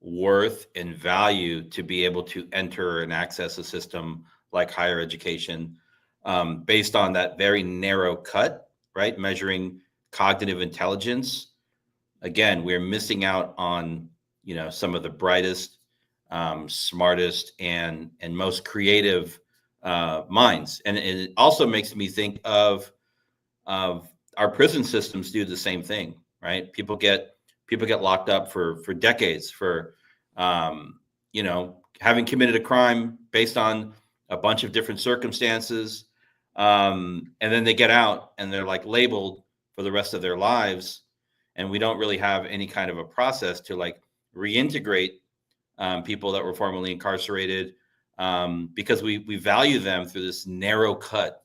[SPEAKER 4] worth and value to be able to enter and access a system like higher education, based on that very narrow cut, right? Measuring cognitive intelligence. Again, we're missing out on, some of the brightest, smartest, and most creative minds. And it also makes me think of our prison systems do the same thing, right? People get locked up for decades for, having committed a crime based on a bunch of different circumstances. And then they get out and they're like labeled for the rest of their lives. And we don't really have any kind of a process to like reintegrate people that were formerly incarcerated, because we value them through this narrow cut,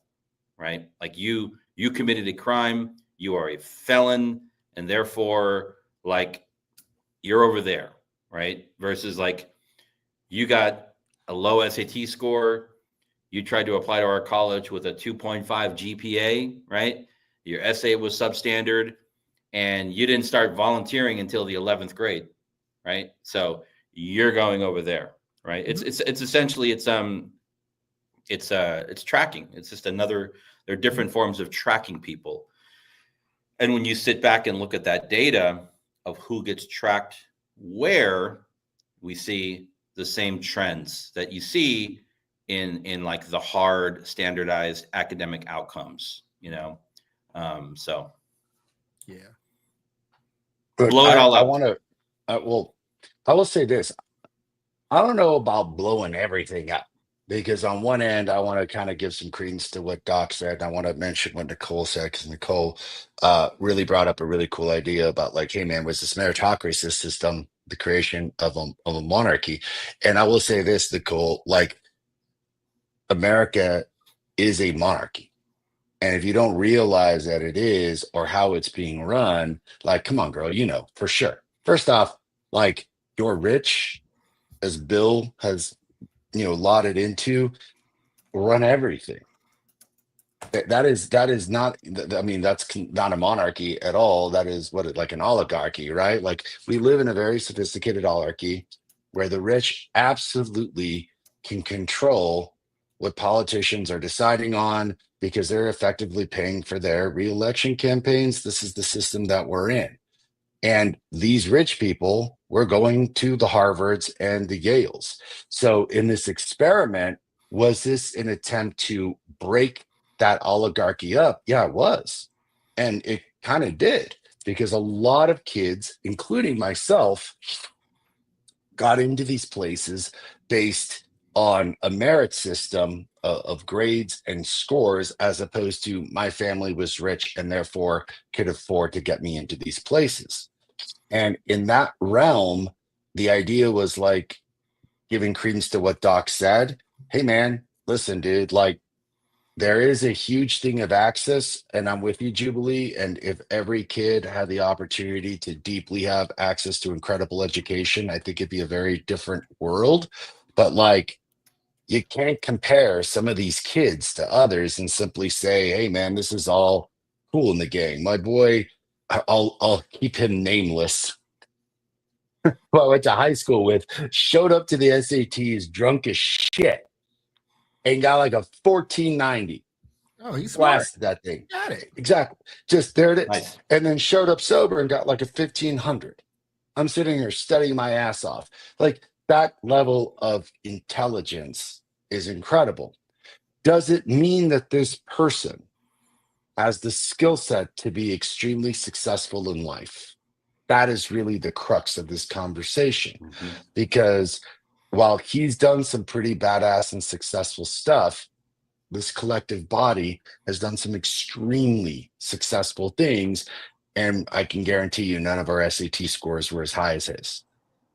[SPEAKER 4] right? Like you committed a crime, you are a felon, and therefore like you're over there, right? Versus like you got a low SAT score, you tried to apply to our college with a 2.5 GPA, right? Your essay was substandard, and you didn't start volunteering until the 11th grade, right? So you're going over there, right? Mm-hmm. It's essentially it's tracking. It's just there are different forms of tracking people. And when you sit back and look at that data of who gets tracked where, we see the same trends that you see in like the hard standardized academic outcomes, so
[SPEAKER 3] yeah.
[SPEAKER 1] Look,
[SPEAKER 4] blow it all up.
[SPEAKER 1] I will say this. I don't know about blowing everything up, because on one end, I want to kind of give some credence to what Doc said. I want to mention what Nicole said, because Nicole really brought up a really cool idea about like, hey man, was this meritocracy system the creation of a monarchy? And I will say this, Nicole, like America is a monarchy. And if you don't realize that it is, or how it's being run, like, come on, girl, for sure. First off, like, you're rich, as Bill has, lauded into, run everything. That is not, I mean, that's not a monarchy at all. That is like an oligarchy, right? Like, we live in a very sophisticated oligarchy where the rich absolutely can control what politicians are deciding on, because they're effectively paying for their reelection campaigns. This is the system that we're in. And these rich people were going to the Harvards and the Yales. So in this experiment, was this an attempt to break that oligarchy up? Yeah, it was. And it kind of did, because a lot of kids, including myself, got into these places based on a merit system of grades and scores, as opposed to my family was rich and therefore could afford to get me into these places. And in that realm, the idea was like giving credence to what Doc said. Hey, man, listen, dude, like there is a huge thing of access, and I'm with you, Jubilee. And if every kid had the opportunity to deeply have access to incredible education, I think it'd be a very different world. But like, you can't compare some of these kids to others and simply say, hey, man, this is all cool in the gang. My boy, I'll keep him nameless, who I went to high school with, showed up to the SATs drunk as shit and got like a 1490.
[SPEAKER 3] Oh, he's smart.
[SPEAKER 1] Blasted that thing.
[SPEAKER 3] Got it.
[SPEAKER 1] Exactly. Just there it is.
[SPEAKER 4] Nice.
[SPEAKER 1] And then showed up sober and got like a 1500. I'm sitting here studying my ass off. Like, that level of intelligence is incredible. Does it mean that this person has the skill set to be extremely successful in life? That is really the crux of this conversation.
[SPEAKER 4] Mhm.
[SPEAKER 1] Because while he's done some pretty badass and successful stuff, this collective body has done some extremely successful things. And I can guarantee you none of our SAT scores were as high as his.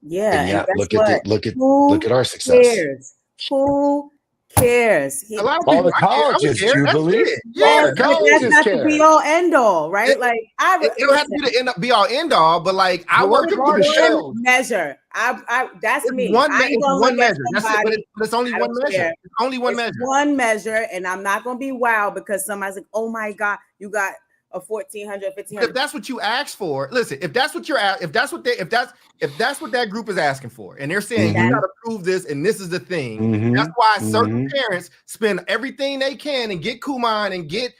[SPEAKER 2] Yeah.
[SPEAKER 1] And yeah,
[SPEAKER 2] guess
[SPEAKER 1] look
[SPEAKER 2] what?
[SPEAKER 1] at
[SPEAKER 2] Who
[SPEAKER 1] look at our success.
[SPEAKER 2] cares? Who cares?
[SPEAKER 3] A lot of
[SPEAKER 1] All
[SPEAKER 3] people,
[SPEAKER 1] the colleges,
[SPEAKER 3] I would care. That's
[SPEAKER 1] Jubilee.
[SPEAKER 3] it.
[SPEAKER 1] All
[SPEAKER 3] Yeah,
[SPEAKER 1] the
[SPEAKER 2] But
[SPEAKER 1] colleges
[SPEAKER 2] that's not the
[SPEAKER 1] care.
[SPEAKER 2] be all end all, right? Like
[SPEAKER 3] it don't have to be the end up be all end all, but like I
[SPEAKER 1] But what
[SPEAKER 3] work
[SPEAKER 1] if
[SPEAKER 3] hard
[SPEAKER 1] our
[SPEAKER 3] to
[SPEAKER 1] show-
[SPEAKER 3] show.
[SPEAKER 2] measure. That's
[SPEAKER 3] It's
[SPEAKER 2] me.
[SPEAKER 3] one,
[SPEAKER 2] I ain't
[SPEAKER 3] it's
[SPEAKER 2] gonna
[SPEAKER 3] one
[SPEAKER 2] look at
[SPEAKER 3] measure. That's it,
[SPEAKER 2] somebody.
[SPEAKER 3] but it's only
[SPEAKER 2] I
[SPEAKER 3] one
[SPEAKER 2] don't
[SPEAKER 3] measure.
[SPEAKER 2] care.
[SPEAKER 3] It's only one
[SPEAKER 2] It's
[SPEAKER 3] measure.
[SPEAKER 2] one measure, and I'm not gonna be wild because somebody's like, "Oh my God, you got a 1400,
[SPEAKER 3] If
[SPEAKER 2] 1500."
[SPEAKER 3] that's what you ask for, listen. If that's what you're at, if that's what that group is asking for, and they're saying
[SPEAKER 2] Mhm.
[SPEAKER 3] you got to prove this, and this is the thing.
[SPEAKER 1] Mhm.
[SPEAKER 3] That's why certain
[SPEAKER 1] Mhm.
[SPEAKER 3] parents spend everything they can and get Kumon and get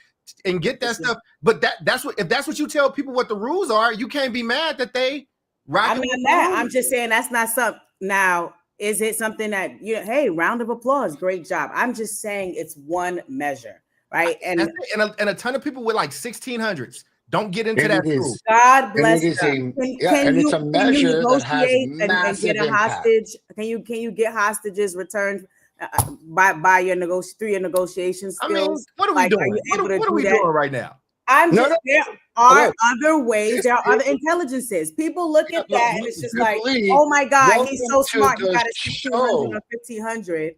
[SPEAKER 3] that
[SPEAKER 2] This is-
[SPEAKER 3] stuff. But that's what if that's what you tell people what the rules are, you can't be mad that they rock.
[SPEAKER 2] I'm not mad. I'm just saying that's not something. Now, is it something that hey, round of applause, great job. I'm just saying it's one measure, right? And
[SPEAKER 3] and a ton of people with like 1600s don't get into
[SPEAKER 1] And
[SPEAKER 3] that
[SPEAKER 1] it is-
[SPEAKER 3] school.
[SPEAKER 2] God
[SPEAKER 1] And
[SPEAKER 2] bless
[SPEAKER 1] it is
[SPEAKER 2] them.
[SPEAKER 1] and it's a measure that has
[SPEAKER 2] negotiate and
[SPEAKER 1] massive
[SPEAKER 2] get a
[SPEAKER 1] impact.
[SPEAKER 2] hostage? Can you get hostages returned by your through your negotiation skills?
[SPEAKER 3] I mean, what are we
[SPEAKER 2] Like, are
[SPEAKER 3] doing?
[SPEAKER 2] you able to
[SPEAKER 3] What are
[SPEAKER 2] do
[SPEAKER 3] we
[SPEAKER 2] that?
[SPEAKER 3] doing right now?
[SPEAKER 2] I'm
[SPEAKER 1] No,
[SPEAKER 2] just
[SPEAKER 1] no.
[SPEAKER 2] there are
[SPEAKER 1] Look,
[SPEAKER 2] other ways. There are other
[SPEAKER 1] Jubilee-
[SPEAKER 2] intelligences. People look at that and it's just like,
[SPEAKER 1] Jubilee,
[SPEAKER 2] oh my God, he's so
[SPEAKER 1] welcome to
[SPEAKER 2] smart. He
[SPEAKER 1] the
[SPEAKER 2] got a 1600
[SPEAKER 1] show.
[SPEAKER 2] or 1500.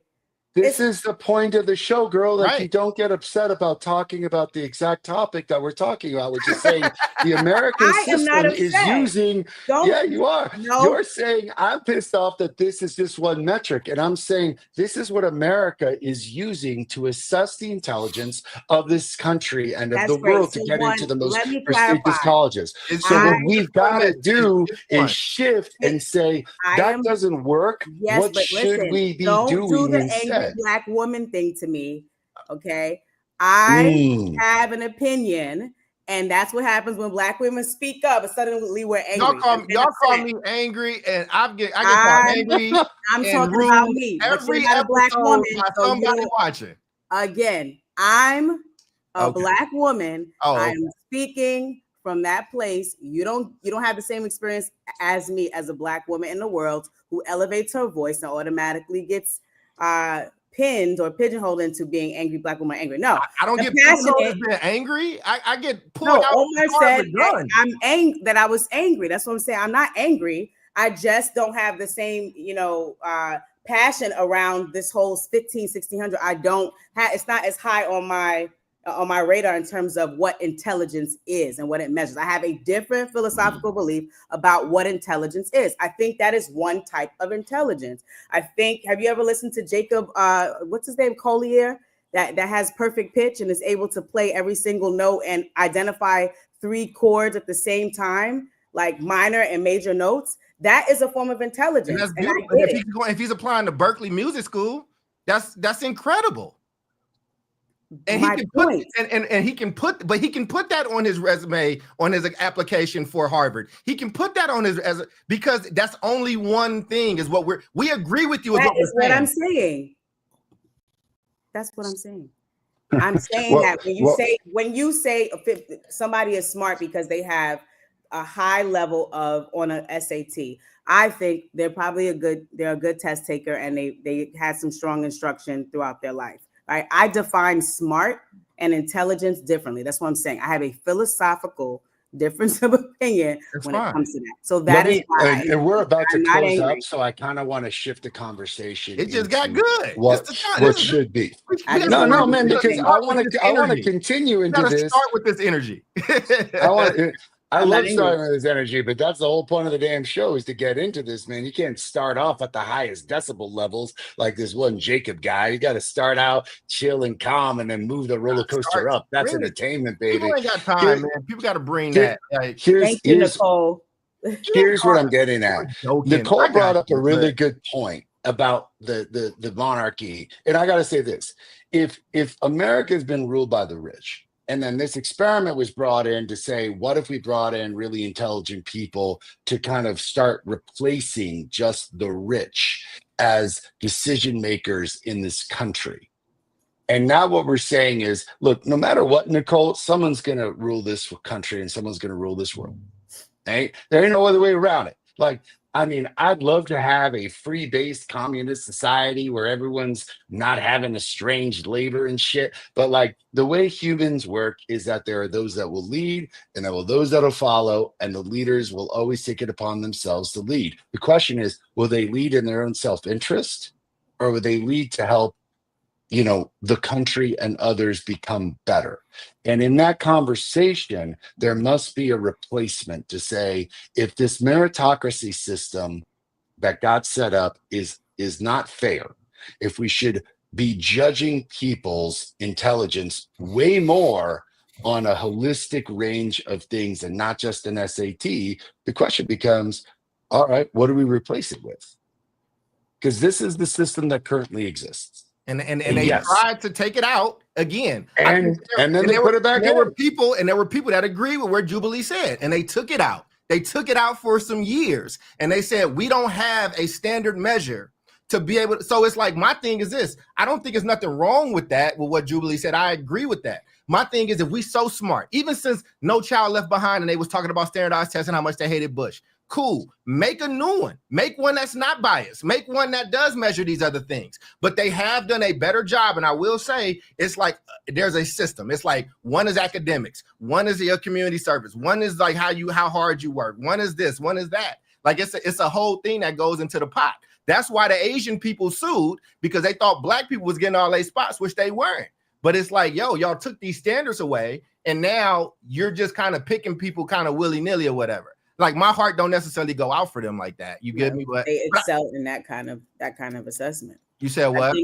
[SPEAKER 1] This is the point of the show, girl. Like,
[SPEAKER 3] Right.
[SPEAKER 1] you don't get upset about talking about the exact topic that we're talking about. We're just saying the American
[SPEAKER 2] I am not
[SPEAKER 1] system is
[SPEAKER 2] upset.
[SPEAKER 1] using.
[SPEAKER 2] Don't
[SPEAKER 1] Yeah, you are.
[SPEAKER 2] No.
[SPEAKER 1] You're saying I'm pissed off that this is just one metric, and I'm saying this is what America is using to assess the intelligence of this country and of
[SPEAKER 2] That's
[SPEAKER 1] the
[SPEAKER 2] great.
[SPEAKER 1] world
[SPEAKER 2] So
[SPEAKER 1] to get
[SPEAKER 2] one,
[SPEAKER 1] into the most
[SPEAKER 2] let me
[SPEAKER 1] prestigious
[SPEAKER 2] clarify.
[SPEAKER 1] colleges.
[SPEAKER 3] It's
[SPEAKER 1] So
[SPEAKER 2] I-
[SPEAKER 1] what we've got to do
[SPEAKER 3] one.
[SPEAKER 1] is shift and say
[SPEAKER 2] I
[SPEAKER 1] that
[SPEAKER 2] am
[SPEAKER 1] doesn't work.
[SPEAKER 2] Yes,
[SPEAKER 1] What
[SPEAKER 2] but
[SPEAKER 1] should
[SPEAKER 2] listen,
[SPEAKER 1] we be
[SPEAKER 2] don't do
[SPEAKER 1] doing
[SPEAKER 2] the angry
[SPEAKER 1] instead?
[SPEAKER 2] black woman thing to me. Okay. I
[SPEAKER 1] Mm.
[SPEAKER 2] have an opinion, and that's what happens when black women speak up and suddenly we're angry.
[SPEAKER 3] Y'all call
[SPEAKER 2] upset.
[SPEAKER 3] me angry, and I get called angry.
[SPEAKER 2] I'm
[SPEAKER 3] and
[SPEAKER 2] talking
[SPEAKER 3] rude
[SPEAKER 2] about me. But
[SPEAKER 3] every
[SPEAKER 2] you're not a black
[SPEAKER 3] episode
[SPEAKER 2] woman.
[SPEAKER 3] by
[SPEAKER 2] So
[SPEAKER 3] somebody
[SPEAKER 2] you
[SPEAKER 3] watching.
[SPEAKER 2] again, I'm a
[SPEAKER 3] Okay.
[SPEAKER 2] black woman.
[SPEAKER 3] Oh,
[SPEAKER 2] I'm speaking from that place. You don't have the same experience as me as a black woman in the world who elevates her voice and automatically gets pinned or pigeonholed into being angry black woman angry. No,
[SPEAKER 3] I don't
[SPEAKER 2] the
[SPEAKER 3] get pigeonholed as
[SPEAKER 2] passionate-
[SPEAKER 3] being angry. I get pulled
[SPEAKER 2] no.
[SPEAKER 3] out.
[SPEAKER 2] Omar
[SPEAKER 3] of the car
[SPEAKER 2] said
[SPEAKER 3] with a gun.
[SPEAKER 2] I'm angry that I was angry. That's what I'm saying. I'm not angry. I just don't have the same, passion around this whole 1600. I don't have. It's not as high on my radar in terms of what intelligence is and what it measures. I have a different philosophical belief about what intelligence is. I think that is one type of intelligence. Have you ever listened to Jacob, what's his name, Collier, that has perfect pitch and is able to play every single note and identify 3 chords at the same time, like minor and major notes? That is a form of intelligence.
[SPEAKER 3] And that's
[SPEAKER 2] And I
[SPEAKER 3] beautiful.
[SPEAKER 2] get it.
[SPEAKER 3] If he's applying to Berkeley Music School, that's incredible. And
[SPEAKER 2] my
[SPEAKER 3] he can
[SPEAKER 2] point.
[SPEAKER 3] put and he can put, but he can put that on his resume, on his application for Harvard. He can put that on his because that's only one thing is what we agree with you.
[SPEAKER 2] That is what I'm saying. That's what I'm saying. I'm saying that when you say somebody is smart because they have a high level on a SAT, I think they're probably a good test taker, and they had some strong instruction throughout their life. Right? I define smart and intelligence differently. That's what I'm saying. I have a philosophical difference of opinion it comes to that. So that is why.
[SPEAKER 1] And we're about to close up, so I kind of want to shift the conversation.
[SPEAKER 3] It just got good.
[SPEAKER 1] What should be? No, man, because I want to continue into this.
[SPEAKER 3] Start with this energy.
[SPEAKER 1] I love starting with this energy, but that's the whole point of the damn show is to get into this, man. You can't start off at the highest decibel levels like this one Jacob guy. You got to start out chill and calm and then move the roller coaster up. That's entertainment, baby.
[SPEAKER 3] People ain't got time, man. People got to bring that. Like,
[SPEAKER 2] thank you, Nicole.
[SPEAKER 1] Here's what I'm getting at. Nicole brought up a really good point about the monarchy. And I got to say this. If America has been ruled by the rich, and then this experiment was brought in to say, what if we brought in really intelligent people to kind of start replacing just the rich as decision makers in this country? And now what we're saying is, look, no matter what, Nicole, someone's going to rule this country and someone's going to rule this world. There ain't no other way around it. Like, I mean, I'd love to have a free-based communist society where everyone's not having estranged labor and shit. But like the way humans work is that there are those that will lead and there will those that will follow, and the leaders will always take it upon themselves to lead. The question is, will they lead in their own self-interest, or will they lead to help, the country and others become better? And in that conversation, there must be a replacement to say, if this meritocracy system that got set up is not fair, if we should be judging people's intelligence way more on a holistic range of things and not just an SAT, the question becomes, all right, what do we replace it with? Because this is the system that currently exists.
[SPEAKER 3] And they tried to take it out again.
[SPEAKER 1] And then they put it back in.
[SPEAKER 3] There were people that agree with what Jubilee said, and they took it out. They took it out for some years, and they said, we don't have a standard measure to be able to. So it's like, my thing is this. I don't think there's nothing wrong with that, with what Jubilee said. I agree with that. My thing is, if we so smart, even since No Child Left Behind and they was talking about standardized tests and how much they hated Bush, cool. Make a new one. Make one that's not biased. Make one that does measure these other things. But they have done a better job. And I will say, it's like there's a system. It's like one is academics, one is your community service, one is like how hard you work, one is this, one is that. Like it's a whole thing that goes into the pot. That's why the Asian people sued, because they thought black people was getting all their spots, which they weren't. But it's like, y'all took these standards away, and now you're just kind of picking people kind of willy-nilly or whatever. Like, my heart don't necessarily go out for them like that. You get me? But
[SPEAKER 2] they excel in that kind of assessment.
[SPEAKER 3] You said what?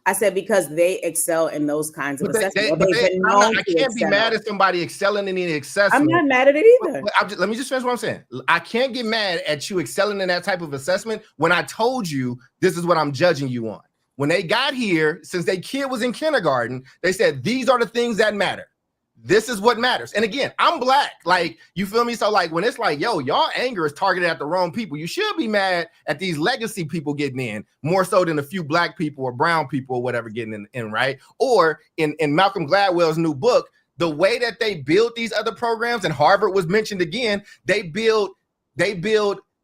[SPEAKER 2] I said because they excel in those kinds of assessments.
[SPEAKER 3] I can't be mad at somebody excelling in the assessment.
[SPEAKER 2] I'm not mad at it either.
[SPEAKER 3] Let me just finish what I'm saying. I can't get mad at you excelling in that type of assessment when I told you this is what I'm judging you on. When they got here, since their kid was in kindergarten, they said, these are the things that matter. This is what matters. And again, I'm black. Like, you feel me? So like when it's like, y'all anger is targeted at the wrong people. You should be mad at these legacy people getting in more so than a few black people or brown people or whatever getting in, right? Or in Malcolm Gladwell's new book, the way that they build these other programs, and Harvard was mentioned again, they build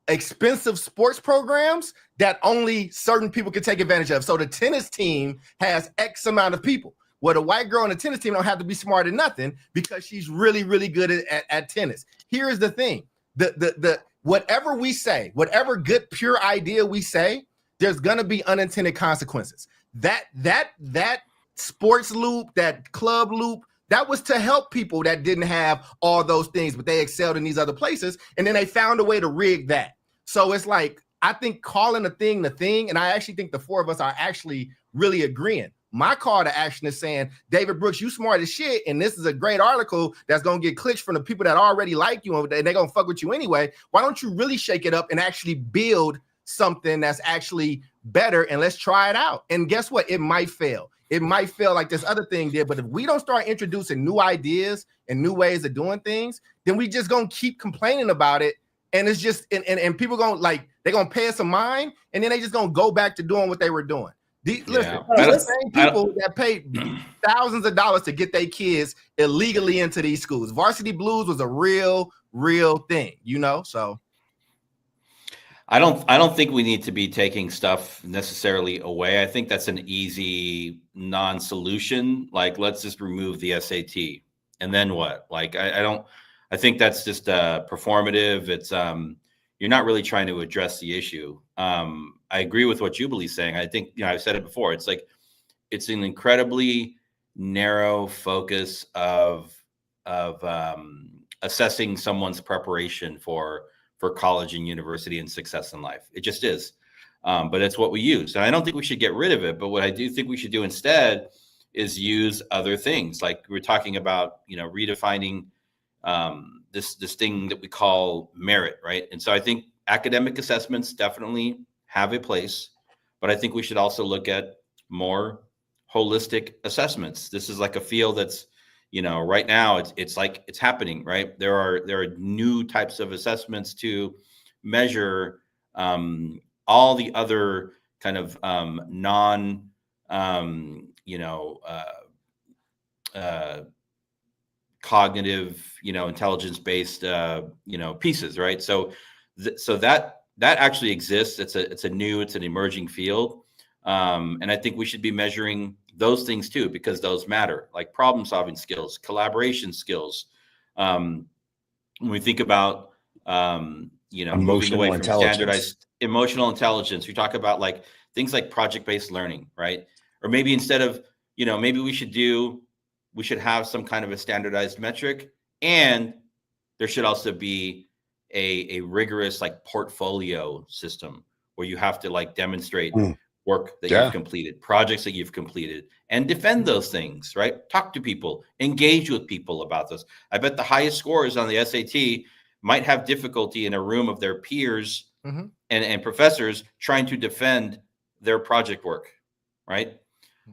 [SPEAKER 3] expensive sports programs that only certain people can take advantage of. So the tennis team has X amount of people. Well, the white girl on the tennis team don't have to be smart or nothing because she's really, really good at tennis. Here's the thing. The whatever we say, whatever good, pure idea we say, there's gonna be unintended consequences. That sports loop, that club loop, that was to help people that didn't have all those things, but they excelled in these other places. And then they found a way to rig that. So it's like, I think calling a thing the thing, and I actually think the four of us are actually really agreeing. My call to action is saying, David Brooks, you smart as shit, and this is a great article that's going to get clicks from the people that already like you, and they're going to fuck with you anyway. Why don't you really shake it up and actually build something that's actually better, and let's try it out. And guess what? It might fail. it might feel like this other thing did. But if we don't start introducing new ideas and new ways of doing things, then we just gonna keep complaining about it. And it's just and people gonna like they're gonna pay us a mind, and then they just gonna go back to doing what they were doing. Listen, these are the same people that paid thousands of dollars to get their kids illegally into these schools. Varsity Blues was a real thing, you know. So
[SPEAKER 4] I don't think we need to be taking stuff necessarily away. I think that's an easy non-solution. Like, let's just remove the SAT, and then what? Like, I think that's just performative. It's you're not really trying to address the issue. I agree with what Jubilee's saying. I think, you know, I've said it before. It's like, it's an incredibly narrow focus of assessing someone's preparation for college and university and success in life. It just is. But it's what we use. And I don't think we should get rid of it. But what I do think we should do instead is use other things. Like we're talking about, you know, redefining this thing that we call merit, right? And so I think academic assessments definitely have a place, but I think we should also look at more holistic assessments. This is like a field that's, you know, right now it's like it's happening, right? There are new types of assessments to measure all the other kind of cognitive, you know, intelligence-based, you know, pieces, right? So that actually exists. It's an emerging field. And I think we should be measuring those things too, because those matter, like problem solving skills, collaboration skills. When we think about, you know, moving away from standardized emotional intelligence, we talk about like things like project-based learning, right? Or maybe instead of, you know, maybe we should have some kind of a standardized metric, and there should also be a rigorous like portfolio system where you have to like demonstrate work that you've completed, projects that you've completed, and defend those things, right? Talk to people, engage with people about this. I bet the highest scores on the SAT might have difficulty in a room of their peers and professors trying to defend their project work, right?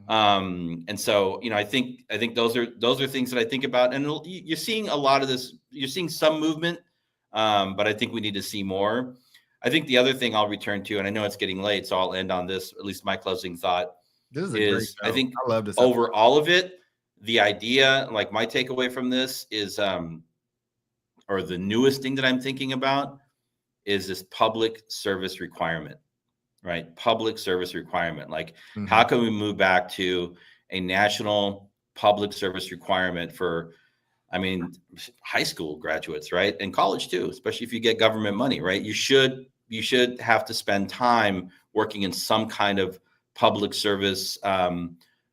[SPEAKER 4] And so, you know, I think those are things that I think about, and you're seeing a lot of this. You're seeing some movement, but I think we need to see more. I think the other thing I'll return to, and I know it's getting late, so I'll end on this. At least my closing thought
[SPEAKER 3] this is a great show.
[SPEAKER 4] I think
[SPEAKER 3] I love this
[SPEAKER 4] over all of it, the idea, like my takeaway from this is, or the newest thing that I'm thinking about is this public service requirement. Right. Public service requirement. Like, how can we move back to a national public service requirement for, I mean, high school graduates, right? And college too, especially if you get government money, right? You should have to spend time working in some kind of public service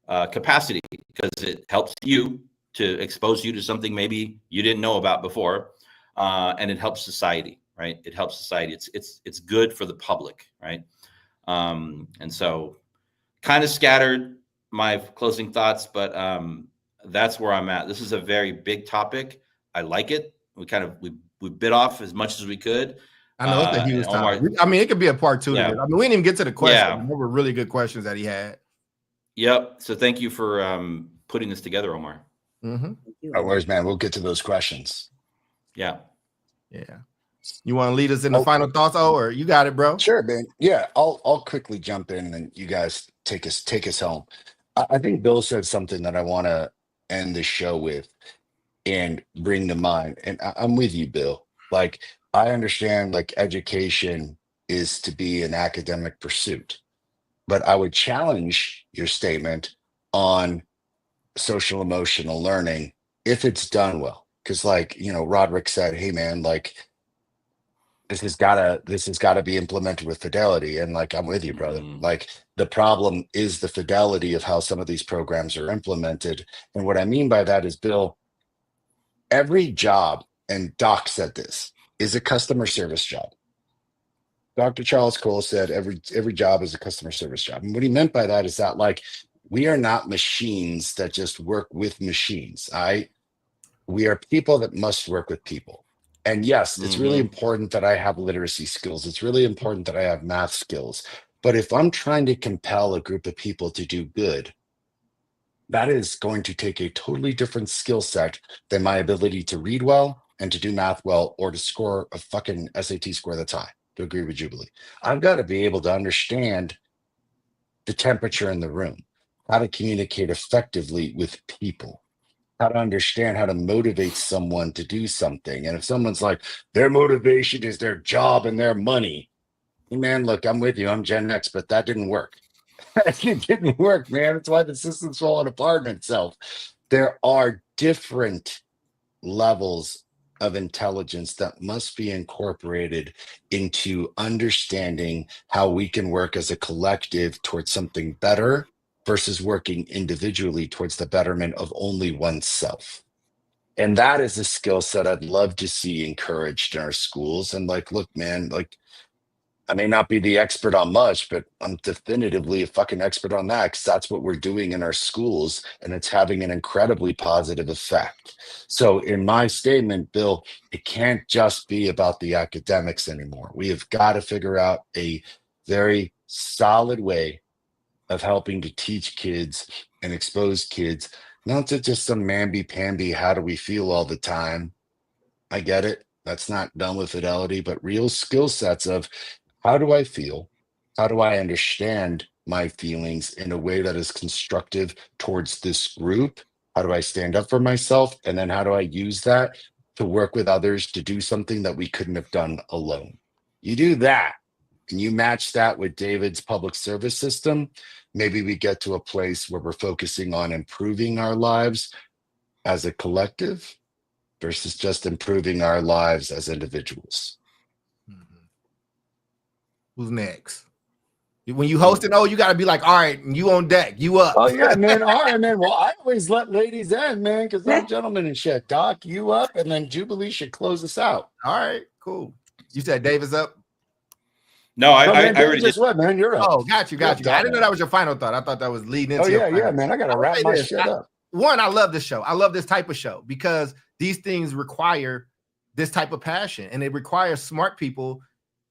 [SPEAKER 4] capacity, because it helps you to expose you to something maybe you didn't know about before. And it helps society, right? It helps society. It's good for the public, right? And so kind of scattered my closing thoughts, but that's where I'm at. This is a very big topic. I like it. We bit off as much as we could.
[SPEAKER 3] I know it's a huge topic. I mean, it could be a part two.
[SPEAKER 4] Yeah.
[SPEAKER 3] I mean, we didn't even get to the question. Yeah. There were really good questions that he had.
[SPEAKER 4] Yep. So thank you for putting this together, Omar.
[SPEAKER 1] No worries, man. We'll get to those questions.
[SPEAKER 4] Yeah.
[SPEAKER 3] Yeah. You want to lead us in the final thoughts, or you got it, bro?
[SPEAKER 1] Sure, man. Yeah, I'll quickly jump in, and then you guys take us home. I think Bill said something that I want to end the show with and bring to mind. And I'm with you, Bill. Like, I understand like education is to be an academic pursuit, but I would challenge your statement on social emotional learning if it's done well. Because like, you know, Roderick said, hey man, like this has gotta be implemented with fidelity. And like, I'm with you, brother. Like, the problem is the fidelity of how some of these programs are implemented. And what I mean by that is, Bill, every job, and Doc said this, is a customer service job. Dr. Charles Cole said every job is a customer service job. And what he meant by that is that, like, we are not machines that just work with machines. We are people that must work with people. And yes, it's really important that I have literacy skills. It's really important that I have math skills. But if I'm trying to compel a group of people to do good, that is going to take a totally different skill set than my ability to read well and to do math well or to score a fucking SAT score that's high, to agree with Jubilee. I've got to be able to understand the temperature in the room, how to communicate effectively with people, how to understand how to motivate someone to do something. And if someone's like, their motivation is their job and their money, man, look, I'm with you. I'm Gen X, but that didn't work. It didn't work, man. That's why the system's falling apart in itself. There are different levels of intelligence that must be incorporated into understanding how we can work as a collective towards something better versus working individually towards the betterment of only oneself. And that is a skill set I'd love to see encouraged in our schools. And like, look, man, like, I may not be the expert on much, but I'm definitively a fucking expert on that because that's what we're doing in our schools, and it's having an incredibly positive effect. So, in my statement, Bill, it can't just be about the academics anymore. We have got to figure out a very solid way of helping to teach kids and expose kids, not to just some mamby-pamby, how do we feel all the time. I get it. That's not done with fidelity, but real skill sets of how do I feel? How do I understand my feelings in a way that is constructive towards this group? How do I stand up for myself? And then how do I use that to work with others to do something that we couldn't have done alone? You do that, and you match that with David's public service system, maybe we get to a place where we're focusing on improving our lives as a collective versus just improving our lives as individuals.
[SPEAKER 3] Who's next? When you hosting, oh, you got to be like, all right, you on deck, you up.
[SPEAKER 1] Oh yeah, man. All right, man. Well, I always let ladies in, man, because I'm gentlemen and shit. Doc, you up, and then Jubilee should close us out.
[SPEAKER 3] All right, cool. You said David's up?
[SPEAKER 4] No, I
[SPEAKER 1] man,
[SPEAKER 4] already
[SPEAKER 1] just what, man? You're up.
[SPEAKER 3] Oh, got you. I didn't know that was your final thought. I thought that was leading into.
[SPEAKER 1] Oh yeah, man. I gotta wrap my shit up.
[SPEAKER 3] One, I love this show. I love this type of show because these things require this type of passion, and it requires smart people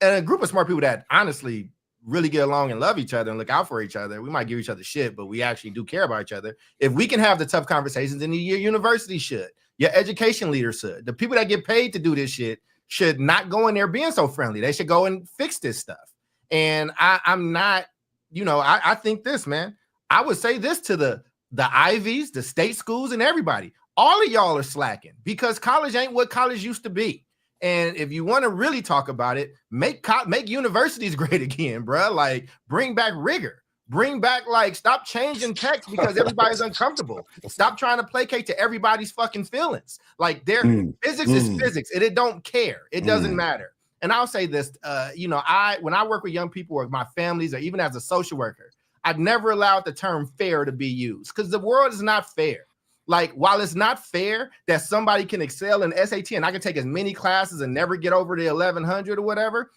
[SPEAKER 3] and a group of smart people that honestly really get along and love each other and look out for each other. We might give each other shit, but we actually do care about each other. If we can have the tough conversations, then your university should, your education leaders should. The people that get paid to do this shit should not go in there being so friendly. They should go and fix this stuff. And I'm not, I think this, man. I would say this to the Ivies, the state schools, and everybody. All of y'all are slacking because college ain't what college used to be. And if you want to really talk about it, make universities great again, bro. Like, bring back rigor. Bring back, like, stop changing text because everybody's uncomfortable. Stop trying to placate to everybody's fucking feelings. Like, physics is physics, and it don't care. It doesn't matter. And I'll say this, when I work with young people or my families or even as a social worker, I've never allowed the term fair to be used because the world is not fair. Like, while it's not fair that somebody can excel in SAT and I can take as many classes and never get over the 1100 or whatever,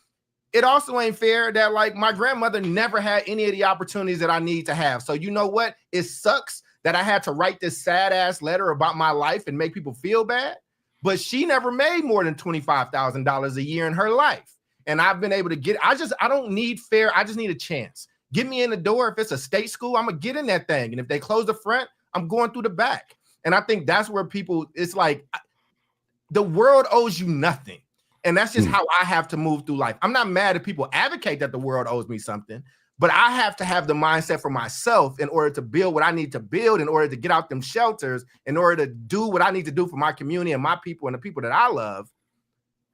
[SPEAKER 3] it also ain't fair that, like, my grandmother never had any of the opportunities that I need to have. So you know what? It sucks that I had to write this sad ass letter about my life and make people feel bad, but she never made more than $25,000 a year in her life. And I've been able to get, I don't need fair. I just need a chance. Get me in the door. If it's a state school, I'm going to get in that thing. And if they close the front, I'm going through the back. And I think that's where it's like the world owes you nothing. And that's just how I have to move through life. I'm not mad if people advocate that the world owes me something, but I have to have the mindset for myself in order to build what I need to build, in order to get out them shelters, in order to do what I need to do for my community and my people and the people that I love.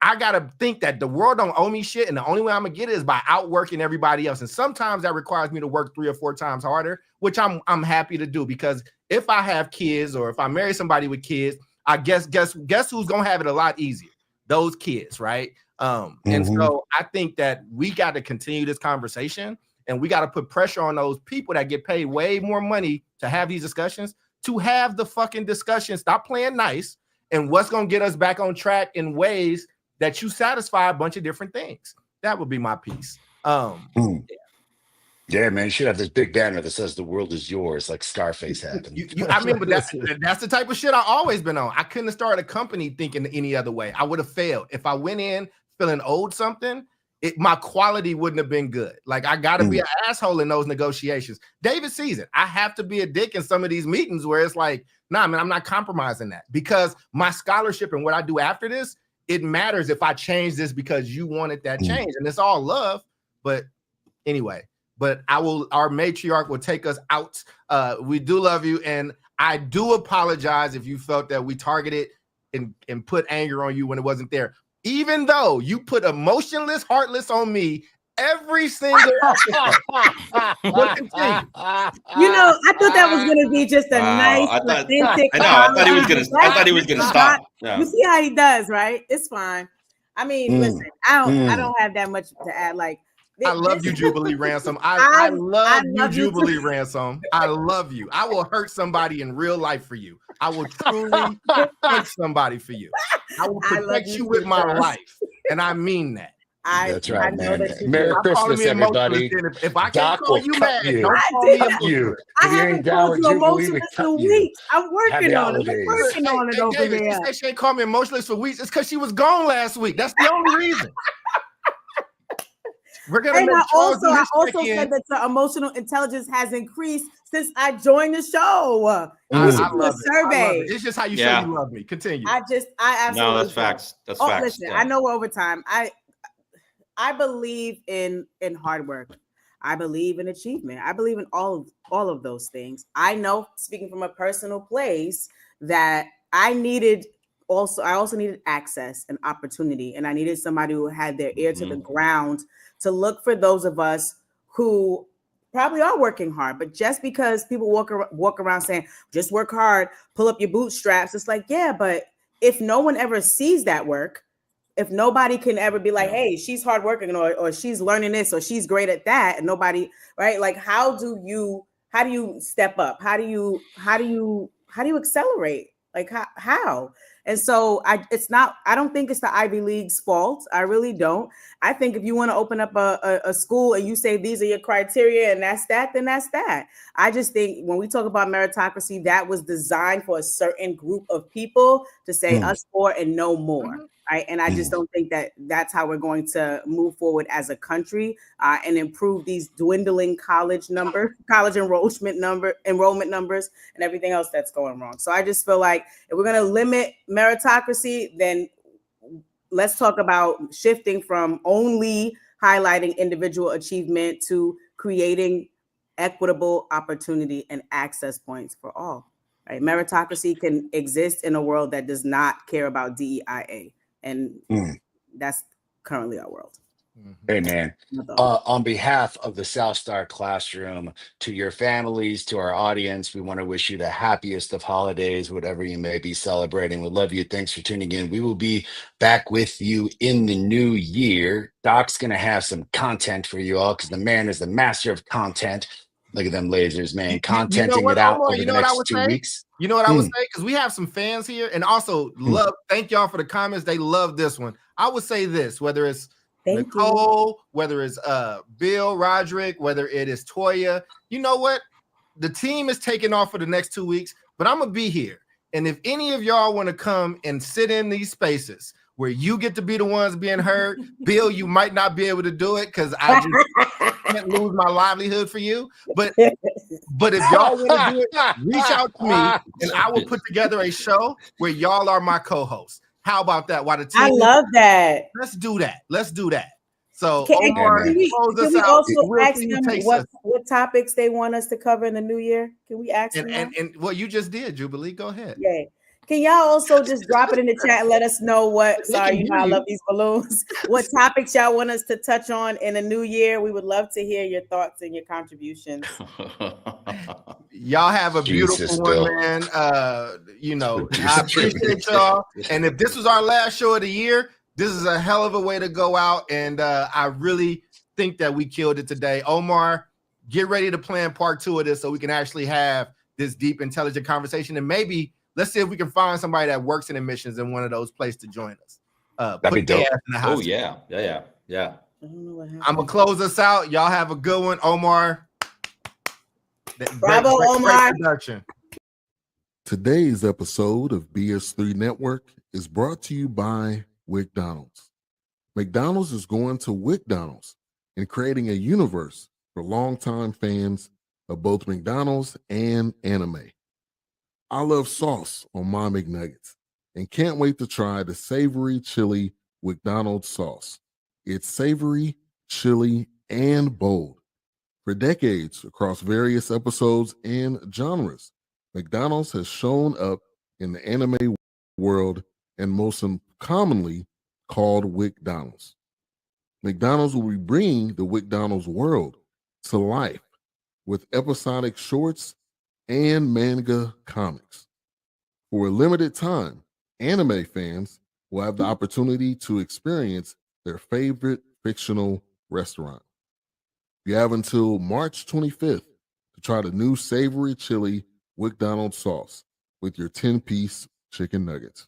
[SPEAKER 3] I got to think that the world don't owe me shit. And the only way I'm going to get it is by outworking everybody else. And sometimes that requires me to work 3 or 4 times harder, which I'm happy to do, because if I have kids or if I marry somebody with kids, I guess who's going to have it a lot easier? Those kids, right? And so I think that we got to continue this conversation, and we got to put pressure on those people that get paid way more money to have these discussions, to have the fucking discussion. Stop playing nice, and what's going to get us back on track in ways that you satisfy a bunch of different things. That would be my piece.
[SPEAKER 1] Yeah, man, you should have this big banner that says "The world is yours," like Scarface had.
[SPEAKER 3] I mean, but that's the type of shit I've always been on. I couldn't have started a company thinking any other way. I would have failed if I went in feeling owed something. my quality wouldn't have been good. Like, I got to be an asshole in those negotiations. David sees it. I have to be a dick in some of these meetings where it's like, nah, man, I'm not compromising that, because my scholarship and what I do after this, it matters if I change this because you wanted that change, and it's all love. But anyway, our matriarch will take us out. We do love you, and I do apologize if you felt that we targeted and put anger on you when it wasn't there. Even though you put emotionless, heartless on me every single episode. But continue.
[SPEAKER 2] You know, I thought that was gonna be just a nice, authentic.
[SPEAKER 4] I thought he was gonna stop. Yeah.
[SPEAKER 2] You see how he does, right? It's fine. I mean, listen, I don't have that much to add. Like,
[SPEAKER 3] I love you, Jubilee Ransom. I love you, Jubilee Ransom. I love you. I will hurt somebody in real life for you. I will truly hurt somebody for you. I will protect you with my life, and I mean that.
[SPEAKER 1] That's right, man. Merry Christmas, everybody.
[SPEAKER 3] If I can't call you mad, don't call me emotionless.
[SPEAKER 2] I haven't called you emotionless for weeks. I'm working on it. I'm working on it over there.
[SPEAKER 3] You say she ain't called me emotionless for weeks. It's because she was gone last week. That's the only reason. We're gonna. And I also
[SPEAKER 2] said that the emotional intelligence has increased since I joined the show.
[SPEAKER 3] I love a survey. It's just how you show you love me. Continue.
[SPEAKER 2] I absolutely.
[SPEAKER 4] No, that's facts. That's facts.
[SPEAKER 2] Listen, I know we're over time. I believe in hard work. I believe in achievement. I believe in all of those things. I know, speaking from a personal place, that I also needed access and opportunity, and I needed somebody who had their ear to the ground to look for those of us who probably are working hard. But just because people walk around saying, just work hard, pull up your bootstraps, it's like, yeah, but if no one ever sees that work, if nobody can ever be like, hey, she's hardworking, or she's learning this, or she's great at that, and nobody, right? Like, how do you step up? How do you accelerate? Like, how? And so I don't think it's the Ivy League's fault. I really don't. I think if you want to open up a school and you say these are your criteria and that's that, then that's that. I just think when we talk about meritocracy, that was designed for a certain group of people to say us four and no more. Right. And I just don't think that that's how we're going to move forward as a country and improve these dwindling college enrollment numbers and everything else that's going wrong. So I just feel like if we're going to limit meritocracy, then let's talk about shifting from only highlighting individual achievement to creating equitable opportunity and access points for all. Right. Meritocracy can exist in a world that does not care about DEIA. And that's currently our world.
[SPEAKER 1] Hey, man, on behalf of the South Star Classroom, to your families, to our audience, we want to wish you the happiest of holidays, whatever you may be celebrating. We love you. Thanks for tuning in. We will be back with you in the new year. Doc's going to have some content for you all because the man is the master of content. Look at them lasers, man. Contenting it out over the next 2 weeks.
[SPEAKER 3] You know what I would say? Because we have some fans here, and also thank y'all for the comments. They love this one. I would say this, whether it's Nicole, whether it's Bill, Roderick, whether it is Toya, you know what? The team is taking off for the next 2 weeks, but I'm going to be here. And if any of y'all want to come and sit in these spaces where you get to be the ones being heard, Bill, you might not be able to do it because I just can't lose my livelihood for you. But if y'all want to do it, reach out to me and I will put together a show where y'all are my co-hosts. How about that? Why the team?
[SPEAKER 2] I love that.
[SPEAKER 3] Let's do that. So
[SPEAKER 2] can we also ask them what topics they want us to cover in the new year? Can we ask them?
[SPEAKER 3] And what you just did, Jubilee, go ahead.
[SPEAKER 2] Yeah. Can y'all also just drop it in the chat and let us know what? Sorry, you know I love these balloons. What topics y'all want us to touch on in the new year? We would love to hear your thoughts and your contributions.
[SPEAKER 3] Y'all have a beautiful one, man. I appreciate y'all. And if this was our last show of the year, this is a hell of a way to go out. And I really think that we killed it today. Omar, get ready to plan part 2 of this so we can actually have this deep, intelligent conversation. And maybe let's see if we can find somebody that works in admissions in one of those places to join us.
[SPEAKER 1] That'd be dope.
[SPEAKER 4] Oh, yeah.
[SPEAKER 3] I'm going to close us out. Y'all have a good one. Omar.
[SPEAKER 2] Bravo, Omar.
[SPEAKER 5] Today's episode of BS3 Network is brought to you by McDonald's. McDonald's is going to WickDonald's and creating a universe for longtime fans of both McDonald's and anime. I love sauce on my McNuggets and can't wait to try the savory chili McDonald's sauce. It's savory, chili, and bold. For decades, across various episodes and genres, McDonald's has shown up in the anime world and most commonly called WickDonald's. McDonald's will be bringing the WickDonald's world to life with episodic shorts and manga comics. For a limited time, anime fans will have the opportunity to experience their favorite fictional restaurant. You have until March 25th to try the new savory chili McDonald's sauce with your 10-piece chicken nuggets.